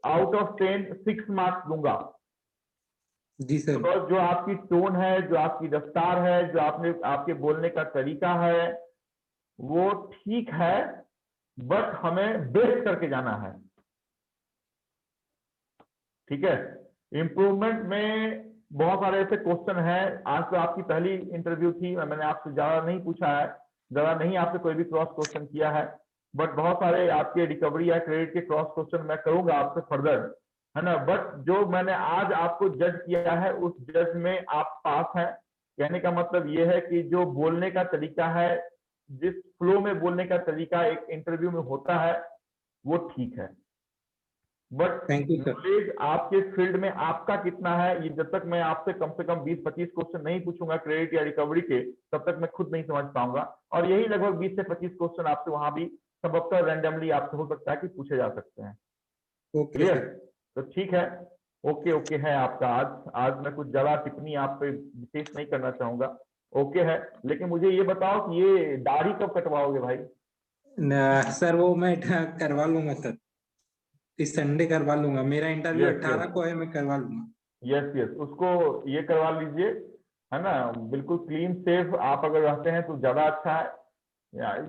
आउट ऑफ 10 6 मार्क्स दूंगा। जी सर। बिकॉज जो आपकी टोन है, जो आपकी रफ्तार है, जो आपके बोलने का तरीका है, वो ठीक है, बट हमें बेस्ट करके जाना है। ठीक है, इम्प्रूवमेंट में बहुत सारे ऐसे क्वेश्चन हैं। आज तो आपकी पहली इंटरव्यू थी, मैंने आपसे ज्यादा नहीं पूछा है, ज्यादा नहीं आपसे कोई भी क्रॉस क्वेश्चन किया है, बट बहुत सारे आपके रिकवरी या क्रेडिट के क्रॉस क्वेश्चन मैं करूंगा आपसे फर्दर, है ना। बट जो मैंने आज आपको जज किया है, उस जज में आप पास हैं। कहने का मतलब ये है कि जो बोलने का तरीका है, जिस फ्लो में बोलने का तरीका एक इंटरव्यू में होता है, वो ठीक है। But thank you sir. Knowledge आपके फील्ड में आपका कितना है, ये जब तक मैं आपसे कम से कम 20-25 क्वेश्चन नहीं पूछूंगा क्रेडिट या रिकवरी के, तब तक मैं खुद नहीं समझ पाऊंगा। और यही लगभग 20 से 25 क्वेश्चन आपसे वहां भी संभवतः रैंडमली आपसे हो सकता है कि पूछे जा सकते हैं। Okay clear? सर। तो ठीक है, ओके ओके है आपका। आज मैं कुछ ज्यादा टिप्पणी आप पे विशेष नहीं करना चाहूंगा, ओके है। लेकिन मुझे ये बताओ कि ये दाढ़ी कब कटवाओगे भाई? सर वो मैं करवा लूंगा सर, इस संडे करवा लूंगा। मेरा इंटरव्यू यस 18 को है, मैं करवा लूंगा। यस यस, उसको ये करवा लीजिए, है ना। बिल्कुल क्लीन सेफ आप अगर रहते हैं तो ज्यादा अच्छा है।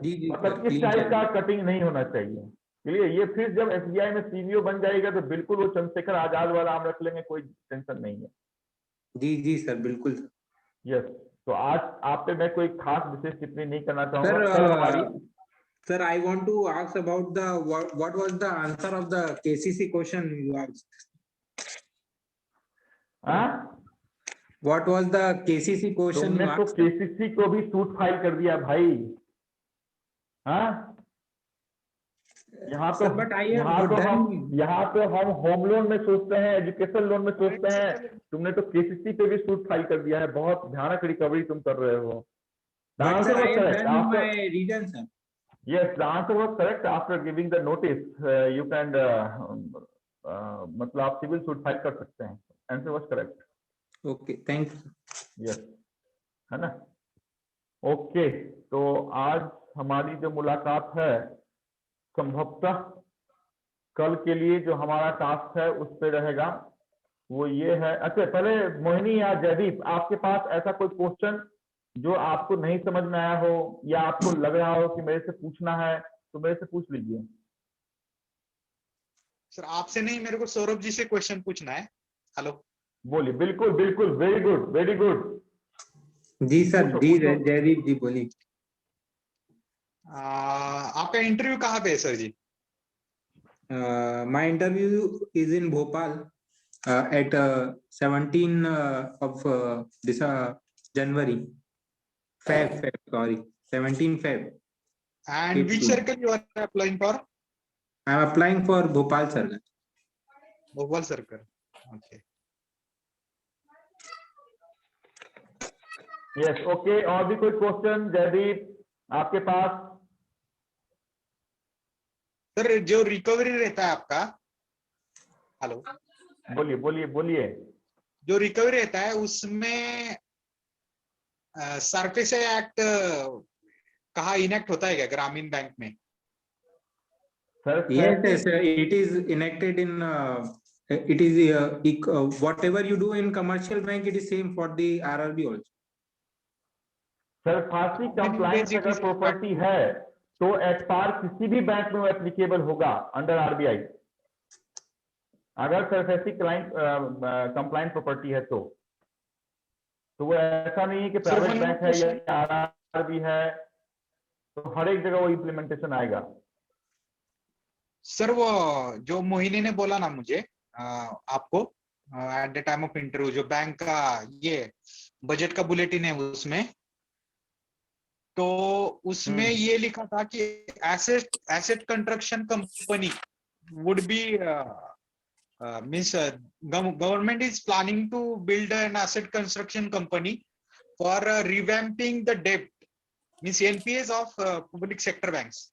जी जी सर, मतलब इस क्लीन टाइप का चाहिए। कटिंग नहीं होना चाहिए। चलिए, ये फिर जब एसबीआई में सीवीओ बन जाएगा तो बिल्कुल वो चंद्रशेखर आजाद वाला हम रख लेंगे, कोई टेंशन नहीं है। जी जी सर, बिल्कुल सर। यस, तो आज आप पे मैं कोई खास विशेष टिप्पणी नहीं करना चाहूंगा। सर कल हमारी sir, I want to ask about the what was the answer of the KCC question you asked? हाँ, What was the KCC question तुमने you तो asked? केसीसी को भी सूट फाइल कर दिया भाई। हाँ, यहाँ तो Sir, but I have done. यहाँ तो हम होम लोन में सोचते हैं, एजुकेशन लोन में सोचते हैं, तुमने तो केसीसी पे भी सूट फाइल कर दिया है। बहुत भयानक रिकवरी तुम कर रहे हो। The But answer sir, I was have correct. done After, my reason, sir. yes, the answer was correct. After giving the notice, you can मतलब आप सिविल सूट फाइल कर सकते हैं। Answer was correct. Okay, thank you. Yes, है ना। Okay, तो आज हमारी जो मुलाकात है, संभवतः कल के लिए जो हमारा टास्क है उस पे रहेगा, वो ये है। अच्छा, पहले मोहिनी या जयदीप, आपके पास ऐसा कोई क्वेश्चन जो आपको नहीं समझ में आया हो या आपको लग रहा हो कि मेरे से पूछना है, तो मेरे से पूछ लीजिए। सर आपसे नहीं, मेरे को सौरभ जी से क्वेश्चन पूछना है। हेलो, बोलिए। बिल्कुल बिल्कुल, वेरी गुड वेरी गुड। जी सर, पूछो जी पूछो। जयदीप जी बोलिए। आपका इंटरव्यू कहाँ पे है sir ji? My interview is in Bhopal at 17 of this January. Feb, sorry, 17 Feb. And which 18. circle you are applying for? I am applying for Bhopal circle. Bhopal circle. Okay. Yes, okay. और भी कोई question Jaideep आपके पास? Sir जो recovery रहता है आपका, hello, बोलिए बोलिए बोलिए। जो रिकवरी रहता है उसमें सरफेस एक्ट कहाँ इनेक्ट होता है क्या ग्रामीण बैंक में? Yes, it is enacted in. It is whatever you do in commercial bank, it is same for the RRB also. SARFAESI compliance अगर प्रॉपर्टी है तो एट पार किसी भी बैंक में एप्लीकेबल होगा अंडर आरबीआई, अगर सरफेसी क्लाइंट कंप्लाइंट प्रॉपर्टी है तो वो ऐसा नहीं है कि प्राइवेट बैंक है या आरआरबी है तो हर एक जगह वो इम्प्लीमेंटेशन आएगा। सर वो जो मोहिनी ने बोला ना मुझे आपको at the time of interview, जो बैंक का ये बजट का बुलेटिन है उसमें, तो उसमें ये लिखा था कि asset construction company would be Government is planning to build an asset construction company for revamping the debt, means NPAs of public sector banks.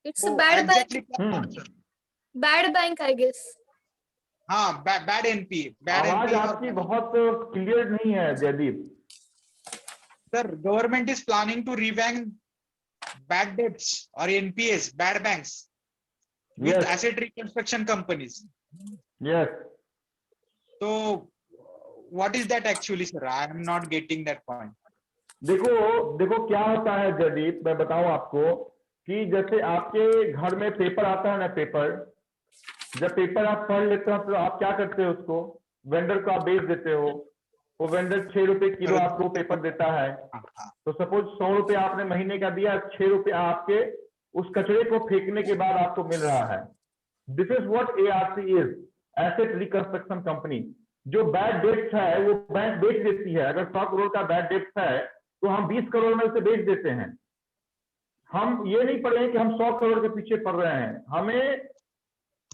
It's a So bad bank. exactly Bad bank, I guess. हाँ bad NPA, bad आवाज NPA. आपकी बहुत clear नहीं है Jaideep. Sir, government is planning to revamp bad debts or NPAs, bad banks, with Yes. asset reconstruction companies. Yes. So, what is that actually, sir? I am not getting that point. देखो क्या होता है जयदीप, मैं बताऊं आपको कि जैसे आपके घर में पेपर आता है ना, पेपर, जब पेपर आप पढ़ लेते हो तो आप क्या करते हो, उसको वेंडर को आप बेच देते हो. वो वेंडर 6 रुपए किलो आपको पेपर देता है. तो सपोज 100 रुपए आपने महीने का दिया, 6 रुपए आपके उस कचरे को फेंकने के बाद आपको मिल रहा है. This is what ARC is, asset reconstruction company. जो बैड डेट्स है वो बैंक बेच देती है. अगर 100 करोड़ का बैड डेट्स है तो हम 20 करोड़ में उसे बेच देते हैं. हम ये नहीं पढ़े हैं कि हम 100 करोड़ के पीछे पड़ रहे हैं. हमें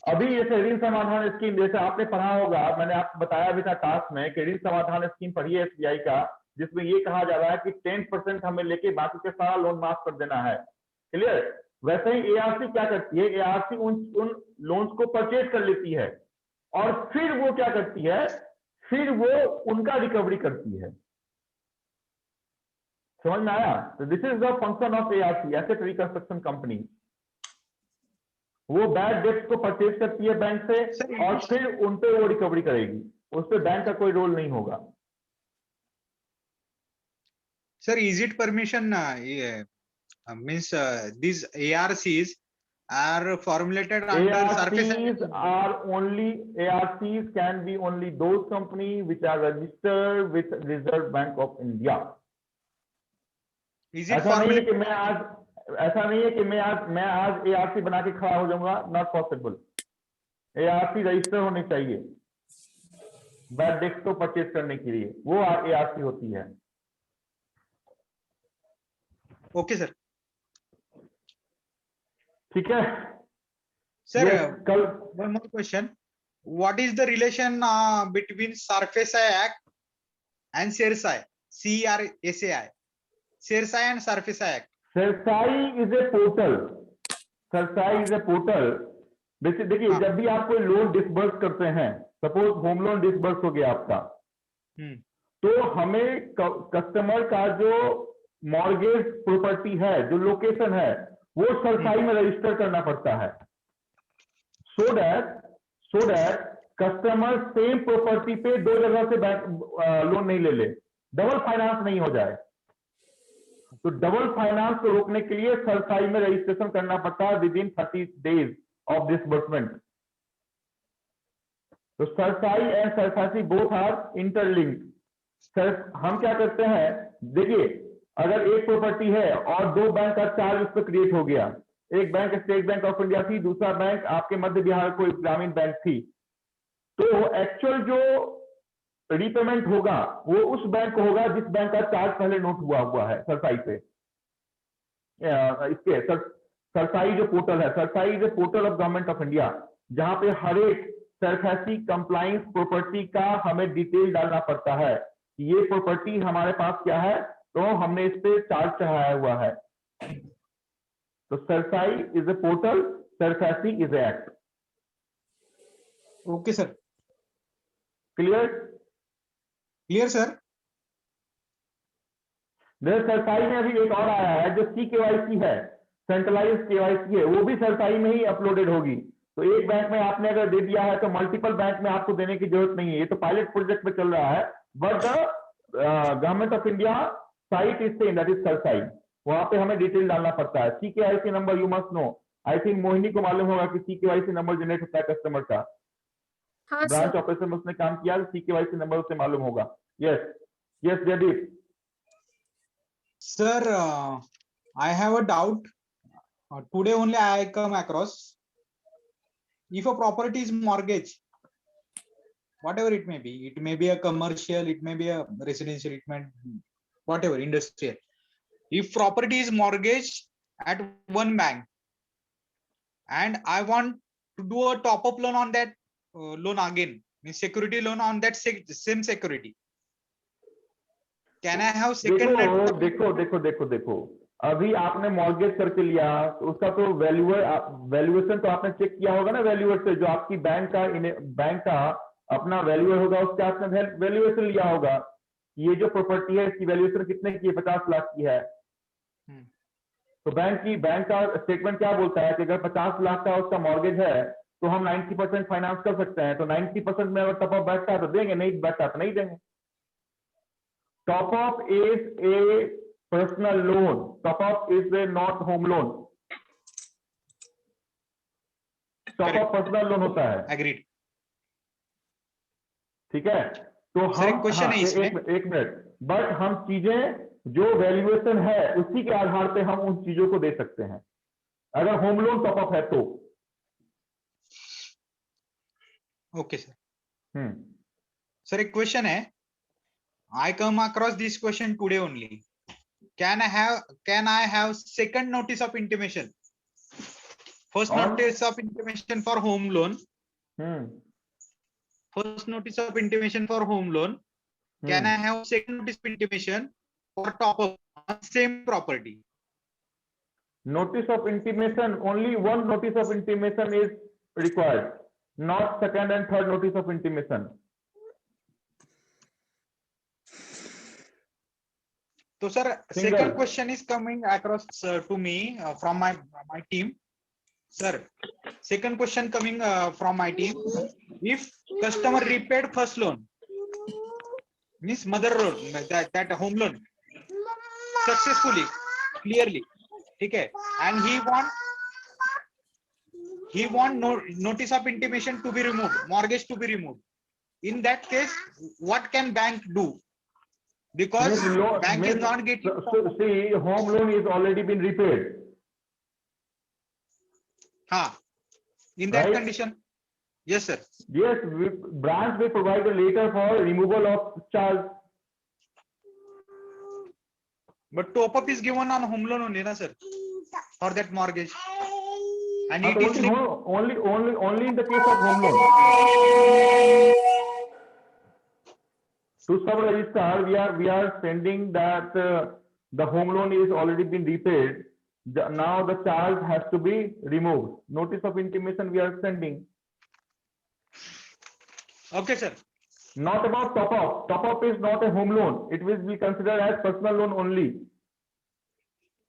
अभी जैसे ऋण समाधान स्कीम, जैसे आपने पढ़ा होगा, मैंने आपको बताया भी था टास्क में कि ऋण समाधान स्कीम पढ़ी है SBI का, जिसमें ये कहा जा रहा है कि 10% हमें लेके बाकी के सारा लोन माफ कर देना है. क्लियर? वैसे ही ARC क्या करती है, ARC उन लोन्स को परचेज कर लेती है और फिर वो क्या करती है, फिर वो उनका रिकवरी करती है. समझ में आया? तो this is the function of ARC, asset reconstruction company. वो बैड डेट्स को परचेज करती है बैंक से और फिर उन पे वो रिकवरी करेगी. उस पे बैंक का कोई रोल नहीं होगा. Sir, is it permission? Means these ARCs are formulated under surface. ARCs can be only those companies which are registered with Reserve Bank of India. Is it formulated? ऐसा नहीं है कि मैं आज ARC बना के खड़ा हो जाऊंगा. Not possible. ARC रजिस्टर होनी चाहिए बैड डेट्स को परचेज करने के लिए. वो ARC होती है. Okay, sir. ठीक है Sir, कल one more question. What is the relation between SARFAESI Act and CERSAI? CERSAI. CERSAI and SARFAESI Act. CERSAI is a portal. CERSAI is a portal. देखिए जब भी आप कोई लोन डिसबर्स करते हैं, सपोज होम लोन डिसबर्स हो गया आपका, तो हमें कस्टमर का जो मॉर्गेज प्रॉपर्टी है, जो लोकेशन है, वो CERSAI में रजिस्टर करना पड़ता है. So that customer same property पे दो जगह से बैंक लोन नहीं ले ले, डबल फाइनेंस नहीं हो जाए. तो डबल फाइनेंस को रोकने के लिए CERSAI में रजिस्ट्रेशन करना पड़ता है within 30 days of disbursement. तो CERSAI एंड SARFAESI बोथ आर इंटरलिंक्ड. हम क्या करते हैं, देखिए अगर एक प्रॉपर्टी है और दो बैंक का चार्ज उस पर क्रिएट हो गया, एक bank state Bank of India थी, दूसरा बैंक आपके मध्य बिहार कोई ग्रामीण बैंक थी, तो एक्चुअल जो रीपेमेंट होगा वो उस बैंक को होगा जिस बैंक का चार्ज पहले नोट हुआ है CERSAI पे. इसके CERSAI जो पोर्टल है, CERSAI is a portal of government of India, जहां पे हर एक SARFAESI कंप्लायंस प्रॉपर्टी का हमें डिटेल डालना पड़ता है कि ये प्रॉपर्टी हमारे पास क्या है, तो हमने इस पे चार्ज चढ़ाया हुआ है. तो CERSAI is a portal, SARFAESI is a act. Okay, sir. Clear? Clear, sir. CERSAI में अभी एक और आया है जो CKYC है, सेंट्रलाइज्ड KYC है, वो भी CERSAI में ही अपलोडेड होगी. तो एक बैंक में आपने अगर दे दिया है तो मल्टीपल बैंक में आपको देने की जरूरत नहीं है. ये तो पायलट प्रोजेक्ट में चल रहा है, but the government of India site is same, that is CERSAI. वहां पे हमें डिटेल डालना पड़ता है. CKYC number you must know. I think Mohini को मालूम होगा कि CKYC नंबर जनरेट होता है कस्टमर का. हाँ ब्रांच सर. ऑफिसर में उसने काम किया, CKYC नंबर उसे मालूम होगा. Yes Jaydeep. Sir, I have a doubt. Today only I come across. If a property is mortgage, whatever it may be a commercial, it may be a residential, it may whatever industrial. If property is mortgaged at one bank and I want to do a top up loan on that loan again, means security loan on that same security. Can I have second देखो देखो देखो देखो देखो अभी आपने mortgage करके लिया तो उसका तो वैल्यूएशन तो आपने चेक किया होगा ना, वैल्यूएशन से जो आपकी बैंक का अपना वैल्यूएशन होगा उसके आपने वैल्यूएशन लिया होगा। ये जो प्रॉपर्टी है इसकी वैल्यूएशन कितने की है? 50 लाख की है। तो बैंक का स्टेटमेंट क्या बोलता है कि अगर 50 लाख का उसका मॉर्गेज है तो हम 90% फाइनेंस कर सकते हैं। तो 90% में अगर टॉप अप बैठता है तो देंगे, नहीं बैठता तो नहीं देंगे। Top up is a personal loan, top up is a not home loan. Top up personal loan होता है। एग्रीड। ठीक है, तो हम क्वेश्चन है इसमें, एक मिनट, बट हम चीजें जो वैल्यूएशन है उसी के आधार पे हम उन चीजों को दे सकते हैं अगर होम लोन टॉप अप है तो। Okay sir. सर एक क्वेश्चन है, I come across this question today only. Can I have second notice of intimation? First notice of intimation for home loan. First notice of intimation for home loan. Can I have second notice of intimation for top up on same property? Notice of intimation, only one notice of intimation is required, not second and third notice of intimation. So sir, second question is coming across to me from my team. Sir, second question coming from my team. If customer repaid first loan, means mother loan, that home loan successfully, clearly, okay, and he want notice of intimation to be removed, mortgage to be removed. In that case, what can bank do? Because bank is not getting. So see, home loan is already been repaid. In that right? Condition, yes sir. Yes, branch will provide a letter for removal of charge. But top up is given on home loan only, na sir, for that mortgage. And it is only in the case of home loan. To sub-register, we are sending that the home loan is already been repaid. Now the charge has to be removed. Notice of intimation we are sending. Okay, sir. Not about top up. Top up is not a home loan. It will be considered as personal loan only.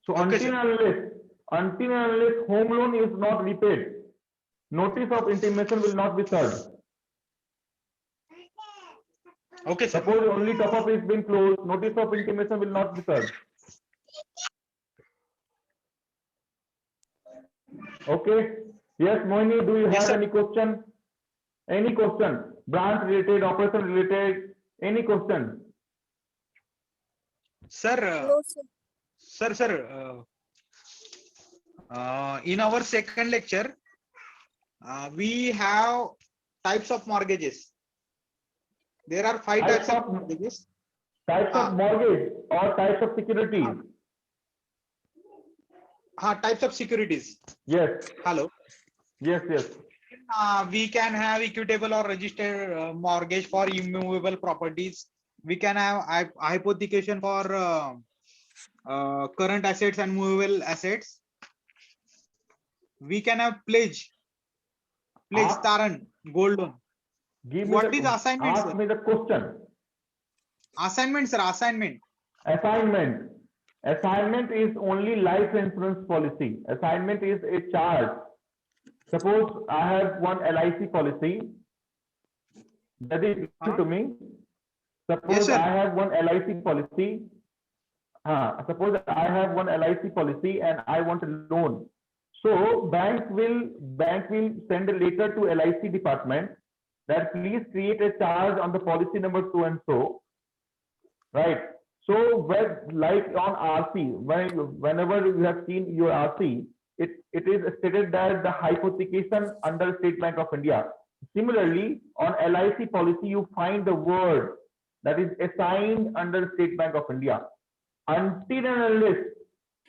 So okay, until and unless home loan is not repaid, notice of intimation will not be served. Okay, sir. Suppose only top up is being closed, notice of intimation will not be served. Okay. Yes, Mohini, do you have any question? Any question? Branch related, operation related, any question? Sir, No, sir. Sir, in our second lecture, we have types of mortgages. There are 5 types of mortgages. Types of mortgage or types of securities? Types of securities. Yes. Hello. Yes. We can have equitable or registered mortgage for immovable properties. We can have hypothecation for current assets and movable assets. We can have pledge, taran, gold loan. What is assignment? Ask me the question. Assignment, sir. Assignment. Assignment is only life insurance policy. Assignment is a charge. Suppose I have one LIC policy. That is to me. Suppose yes, I have one LIC policy. Suppose I have one LIC policy and I want a loan. So bank will send a letter to LIC department that please create a charge on the policy number so and so. Right. So like on RC, whenever you have seen your RC, it is stated that the hypothecation under State Bank of India. Similarly, on LIC policy, you find the word that is assigned under State Bank of India. Until and unless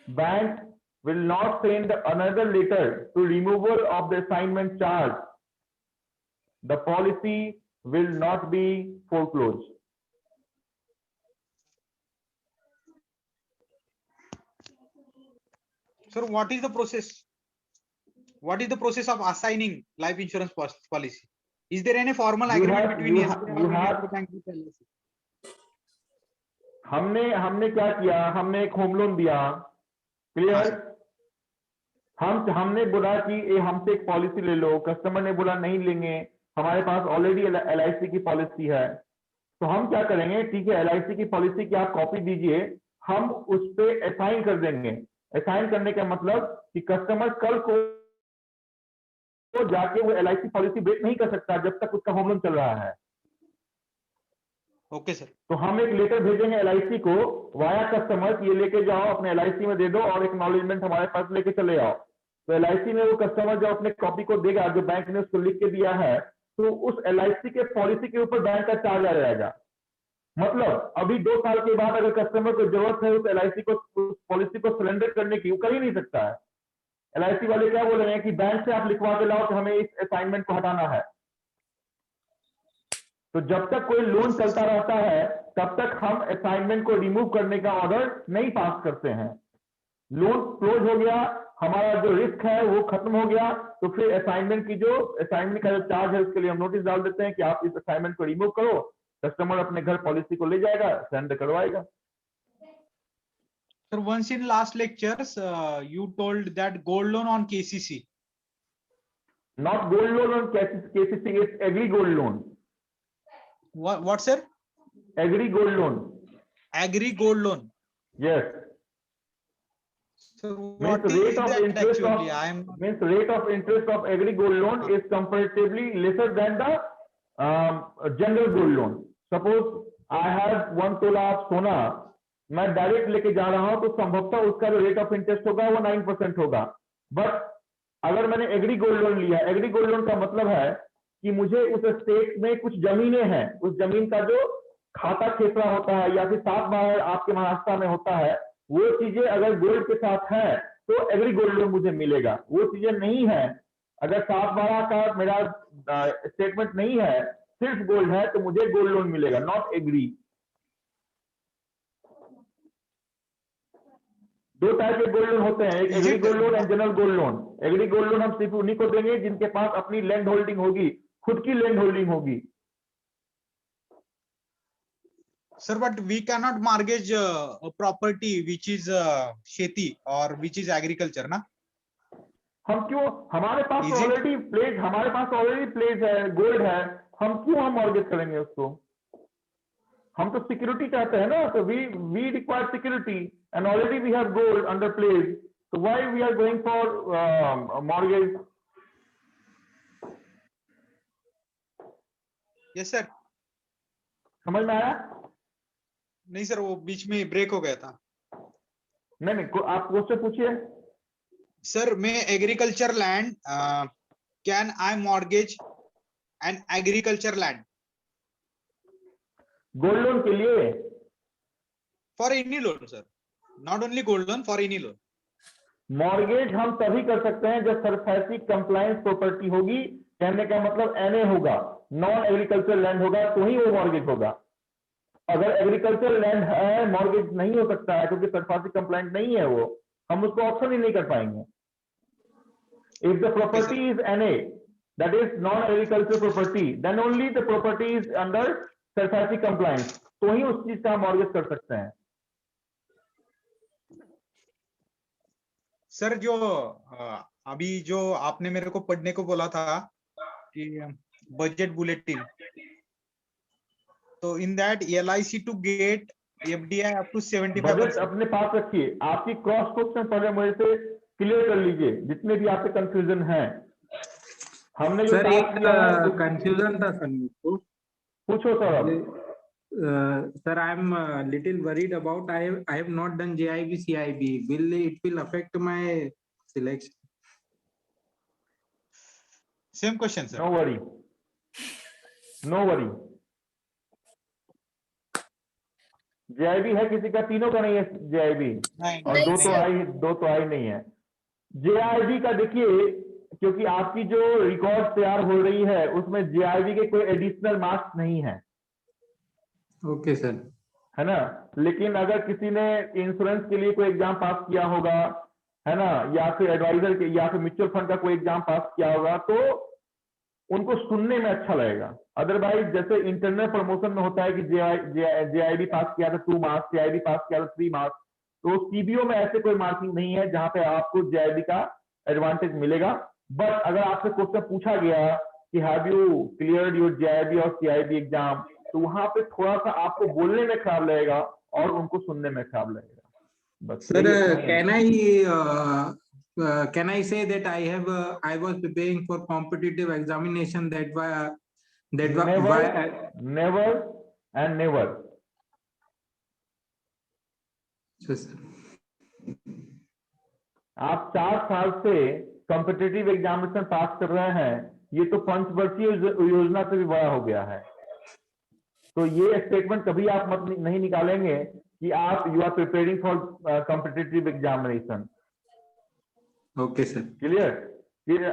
bank will not send another letter to removal of the assignment charge, the policy will not be foreclosed. Sir, what is the process? What is the process of assigning life insurance policy? Is there any formal You agreement have- between you SBI ha- or you any have- other bank with LIC? हमने क्या किया, हमने एक home loan दिया, हाँ clear. Sir. हमने बोला कि ये हमसे एक पॉलिसी ले लो, कस्टमर ने बोला नहीं लेंगे, हमारे पास ऑलरेडी LIC की पॉलिसी है, तो हम क्या करेंगे, ठीक है LIC की पॉलिसी की आप कॉपी दीजिए, हम उस पे असाइन कर देंगे। असाइन करने का मतलब कि कस्टमर कल को जाके वो LIC पॉलिसी ब्रेक नहीं कर सकता जब तक उसका होम लोन चल रहा है। Okay sir. तो हम एक लेटर भेजेंगे LIC को वाया कस्टमर, ये लेके जाओ अपने LIC में दे दो और एक्नॉलेजमेंट हमारे पास लेके चले आओ। तो LIC में वो कस्टमर जो अपने कॉपी को देगा, जो बैंक ने उसको लिख के दिया है, तो उस LIC के पॉलिसी के ऊपर बैंक का चार्ज आ जाएगा। मतलब अभी 2 साल के बाद अगर कस्टमर को जरूरत है उस LIC को, उस पॉलिसी को सरेंडर करने की, वो कर ही नहीं सकता है। LIC वाले क्या बोल रहे हैं कि बैंक से आप लिखवा के लाओ कि हमें इस असाइनमेंट को हटाना है। तो जब तक कोई लोन चलता रहता है तब तक हम असाइनमेंट को रिमूव करने का ऑर्डर नहीं पास करते हैं। लोन क्लोज हो गया, हमारा जो रिस्क है वो खत्म हो गया, तो फिर असाइनमेंट का जो चार्ज है उसके लिए हम नोटिस डाल देते हैं कि आप इस असाइनमेंट को रिमूव करो। कस्टमर अपने घर पॉलिसी को ले जाएगा, सरेंडर करवाएगा। Sir, once in last lectures, you told that gold loan on KCC. Not gold loan on KCC, it's agri gold loan. What sir? Agri gold loan. Agri gold loan. Yes. So Means what the is rate of that interest actually? of means rate of interest of agri gold loan is comparatively lesser than the general gold loan. Suppose I have 1 तोला सोना, मैं direct लेके जा रहा हूं तो संभवतः उसका जो रेट ऑफ इंटरेस्ट होगा वो 9% होगा। बट अगर मैंने एग्री गोल्ड लोन लिया, एग्री गोल्ड लोन का मतलब है कि मुझे उस स्टेट में कुछ जमीनें हैं, उस जमीन का जो खाता खेसरा होता है या फिर 7/12 आपके महाराष्ट्र में होता है, वो चीजें अगर गोल्ड के साथ है तो एग्री गोल्ड लोन मुझे मिलेगा। वो चीजें नहीं है, अगर 7/12 का मेरा स्टेटमेंट नहीं है, सिर्फ गोल्ड है, तो मुझे गोल्ड लोन मिलेगा, नॉट एग्री। 2 टाइप के गोल्ड लोन होते हैं, एक agree gold loan and general gold loan. Agree gold loan हम सिर्फ उन्हीं को देंगे जिनके पास अपनी लैंड होल्डिंग होगी, खुद की लैंड होल्डिंग होगी। Sir, but we cannot mortgage a property which is शेती or which is agriculture, ना? हम क्यों, हमारे पास Is it? ऑलरेडी प्लेस है, गोल्ड है, हम क्यों मॉर्गेज करेंगे उसको? हम तो सिक्योरिटी चाहते हैं ना, तो we require security and already we have gold under place, तो why we are going for mortgage? Yes sir. समझ में आया? नहीं सर, वो बीच में ब्रेक हो गया था। नहीं, आप क्वेश्चन पूछिए। सर, मैं agriculture land, can I mortgage an agriculture land gold loan के लिए? For any loan sir, not only gold loan, for any loan. Mortgage हम तभी कर सकते हैं जब सरफेसी कंप्लायंस प्रॉपर्टी होगी, कहने का मतलब NA होगा, नॉन एग्रीकल्चर लैंड होगा, तो ही वो मॉर्गेज होगा। अगर एग्रीकल्चर लैंड है, मॉर्गेज नहीं हो सकता है क्योंकि सरफेसी कंप्लायंट नहीं है वो, हम उसको ऑप्शन ही नहीं कर पाएंगे। If the property is NA, that is non-agricultural property, then only the property is under SARFAESI compliance, तो ही उस चीज का मॉर्गेज कर सकते हैं। सर, जो अभी जो आपने मेरे को पढ़ने को बोला था कि बजट बुलेटिन, तो in that LIC to get FDI up to 75%। Budget अपने पास रखिए, आपकी क्रॉस क्वेश्चन पहले मुझे से क्लियर कर लीजिए, जितने भी आपके कंफ्यूजन हैं। हमने जो सर एक कंफ्यूजन था सर मुझको, पूछो sir. sir, I'm a little worried about I have not done JIB CIB. It will affect my selection? Same question sir. No worry. JIB है किसी का? तीनों का नहीं है JIB, नहीं, और नहीं दो तो सर। आई, दो तो आई नहीं है। JIB का देखिए, क्योंकि आपकी जो रिकॉर्ड तैयार हो रही है उसमें JIB के कोई एडिशनल मार्क्स नहीं है, ओके सर। है ना। लेकिन अगर किसी ने इंश्योरेंस के लिए कोई एग्जाम पास किया होगा, है ना, या फिर एडवाइजर के या फिर म्यूचुअल फंड का कोई एग्जाम पास किया होगा, तो उनको सुनने में अच्छा लगेगा। अदरवाइज जैसे इंटरनल प्रमोशन में होता है कि JIB पास किया था 2 मार्क्स, JIB पास किया था 3 मार्क्स, तो CBO में ऐसे कोई मार्किंग नहीं है जहां पे आपको JIB का एडवांटेज मिलेगा। बट अगर आपसे क्वेश्चन पूछा गया कि have you cleared your JIB और CIB एग्जाम, तो वहां पे थोड़ा सा आपको बोलने में खराब लगेगा और उनको सुनने में खराब लगेगा। बस Sir, यही इतना ही है। can I say that I was preparing for competitive examination, that why never and never. Yes, sir. आप 4 साल से कॉम्पिटिटिव एग्जामिनेशन पास कर रहे हैं, ये तो पंचवर्षीय योजना से भी बड़ा हो गया है। तो ये स्टेटमेंट कभी आप मत नहीं निकालेंगे कि आप you are preparing for competitive examination. Okay, sir. Clear?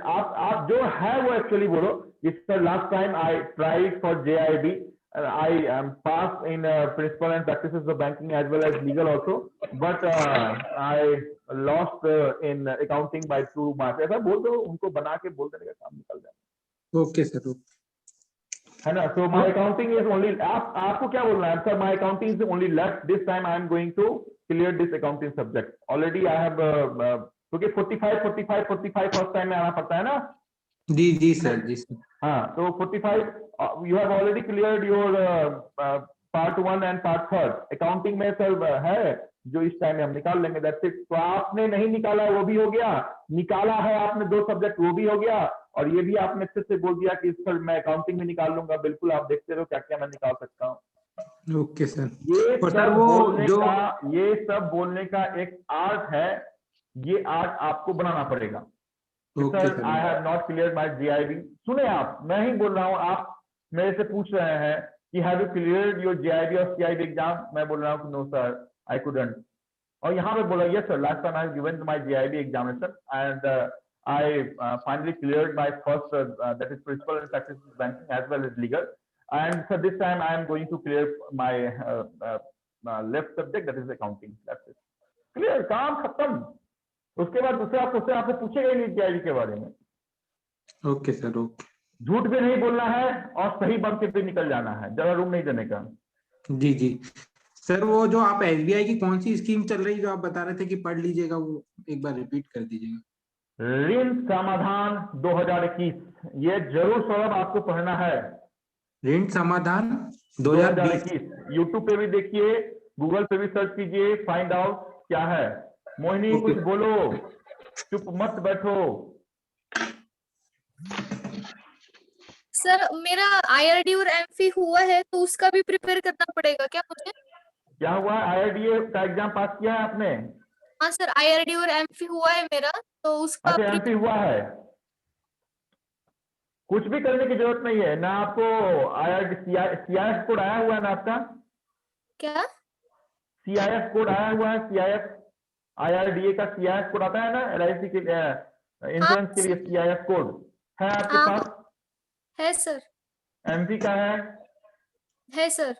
आप जो है वो एक्चुअली बोलो। इस पर last time I tried for JIB, I am passed in principal and practices of banking as well as legal also, but I lost in accounting by 2 marks। ऐसा बोल दो, उनको बना के बोल देने का काम निकल जाए, Okay, sir. है ना। So my accounting is only, आपको क्या बोलना है sir? My accounting is only left, this time I am going to clear this accounting subject already। I have क्योंकि 45 फर्स्ट टाइम में आना पड़ता है ना। जी सर, जी सर। हाँ, तो 45 you have already cleared your part 1 and part 3। Accounting में sir है जो इस टाइम में हम निकाल लेंगे, दैट्स इट। तो आपने नहीं निकाला वो भी हो गया, निकाला है आपने 2 सब्जेक्ट वो भी हो गया, और ये भी आपने अच्छे से बोल दिया कि सर मैं अकाउंटिंग में निकाल लूंगा। बिल्कुल, आप देखते रहो क्या क्या मैं निकाल सकता हूँ। Okay sir. ये और सर सब वो बोलने जो का, ये सब बोलने का एक आर्ट है, ये आर्ट आपको बनाना पड़ेगा। Okay sir I sir. Have not clear my JIB। सुने, आप, मैं ही बोल रहा हूँ, आप मेरे से पूछ रहे हैं कि have you cleared your JIB और CIB एग्जाम। मैं बोल रहा हूँ कि नो सर, आई कुडंट। और यहाँ पे बोला yes sir, last time I have given my JIB examination and I finally cleared my first that is principal and practice banking as well as legal, and sir this time I am going to clear my left subject that is accounting. That's it, clear, काम खत्म। उसके बाद दूसरा question आपसे पूछेगा ही नहीं JIB के बारे में। Okay sir, okay. झूठ भी नहीं बोलना है और सही बन के भी निकल जाना है, जरा रूम नहीं देने का। जी सर, वो जो आप SBI की कौन सी स्कीम चल रही जो आप बता रहे थे कि पढ़ लीजिएगा, वो एक बार रिपीट कर दीजिएगा। ऋण समाधान 2021, ये जरूर सौरभ आपको पढ़ना है। ऋण समाधान 2020। यूट्यूब पे भी देखिए, गूगल पे भी सर्च कीजिए, फाइंड आउट क्या है। मोहिनी Okay. कुछ बोलो, चुप मत बैठो। सर मेरा IRD और MFI हुआ है, तो उसका भी प्रिपेयर करना पड़ेगा क्या मुझे? क्या हुआ? IRDA का एग्जाम पास किया है आपने? हाँ सर, IRD और MFI हुआ है मेरा, तो उसका अच्छा, MP हुआ है। कुछ भी करने की जरूरत नहीं है ना आपको। IRD CIF कोड आया हुआ है ना आपका? क्या? CIF कोड आया हुआ है, CIF IRDA का CIF कोड आता है ना, LIC के इंश्योरेंस के लिए CIF कोड है आपके हाँ, पास? है सर। MP का है सर।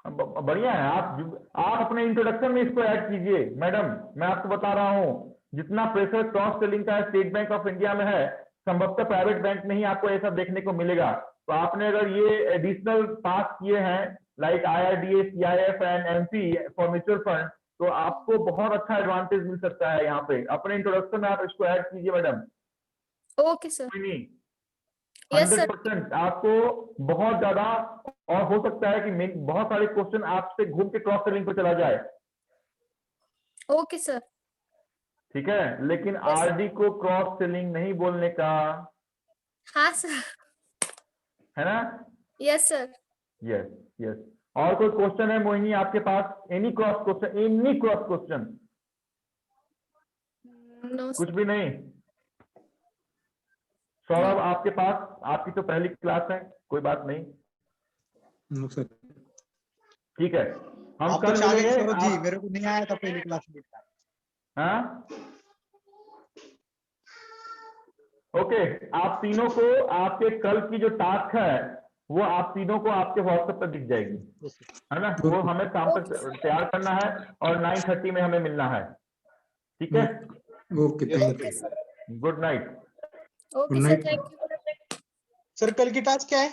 बढ़िया है। आप अपने इंट्रोडक्शन में इसको ऐड कीजिए। मैडम, मैं आपको बता रहा हूँ, जितना प्रेशर क्रॉस सेलिंग का स्टेट बैंक ऑफ इंडिया में है, संभवतः प्राइवेट बैंक में ही आपको ऐसा देखने को मिलेगा। तो आपने अगर ये एडिशनल पास किए हैं like IRDA, CIF and MP for mutual fund, तो आपको बहुत अच्छा एडवांटेज मिल सकता है। यहाँ पे अपने इंट्रोडक्शन में आप इसको ऐड कीजिए मैडम। Okay sir. नहीं, यस सर। 100% आपको बहुत ज्यादा, और हो सकता है कि बहुत सारे क्वेश्चन आपसे घूम के क्रॉस सेलिंग पे चला जाए। Okay sir. ठीक है, लेकिन RD को क्रॉस सेलिंग नहीं बोलने का, हाँ सर। है ना? Yes sir. Yes yes. और कोई क्वेश्चन है मोहिनी आपके पास? Any cross question, any cross question? No कुछ भी नहीं? सौरभ, आपके पास, आपकी तो पहली क्लास है, कोई बात नहीं। No sir. ठीक है, हम आप कल कुछ आगे मिलेंगे। सौरभ जी, मेरे को नहीं आया था पहली क्लास में। हाँ ओके, आप तीनों को आपके कल की जो टास्क है वो आप तीनों को आपके व्हाट्सएप पर दिख जाएगी, है ना? वो हमें शाम तक तैयार करना है और 9:30 में हमें मिलना है, ठीक है? Okay, thank you. Good night. Okay Good sir, night. Thank you. Sir कल की टास्क क्या है?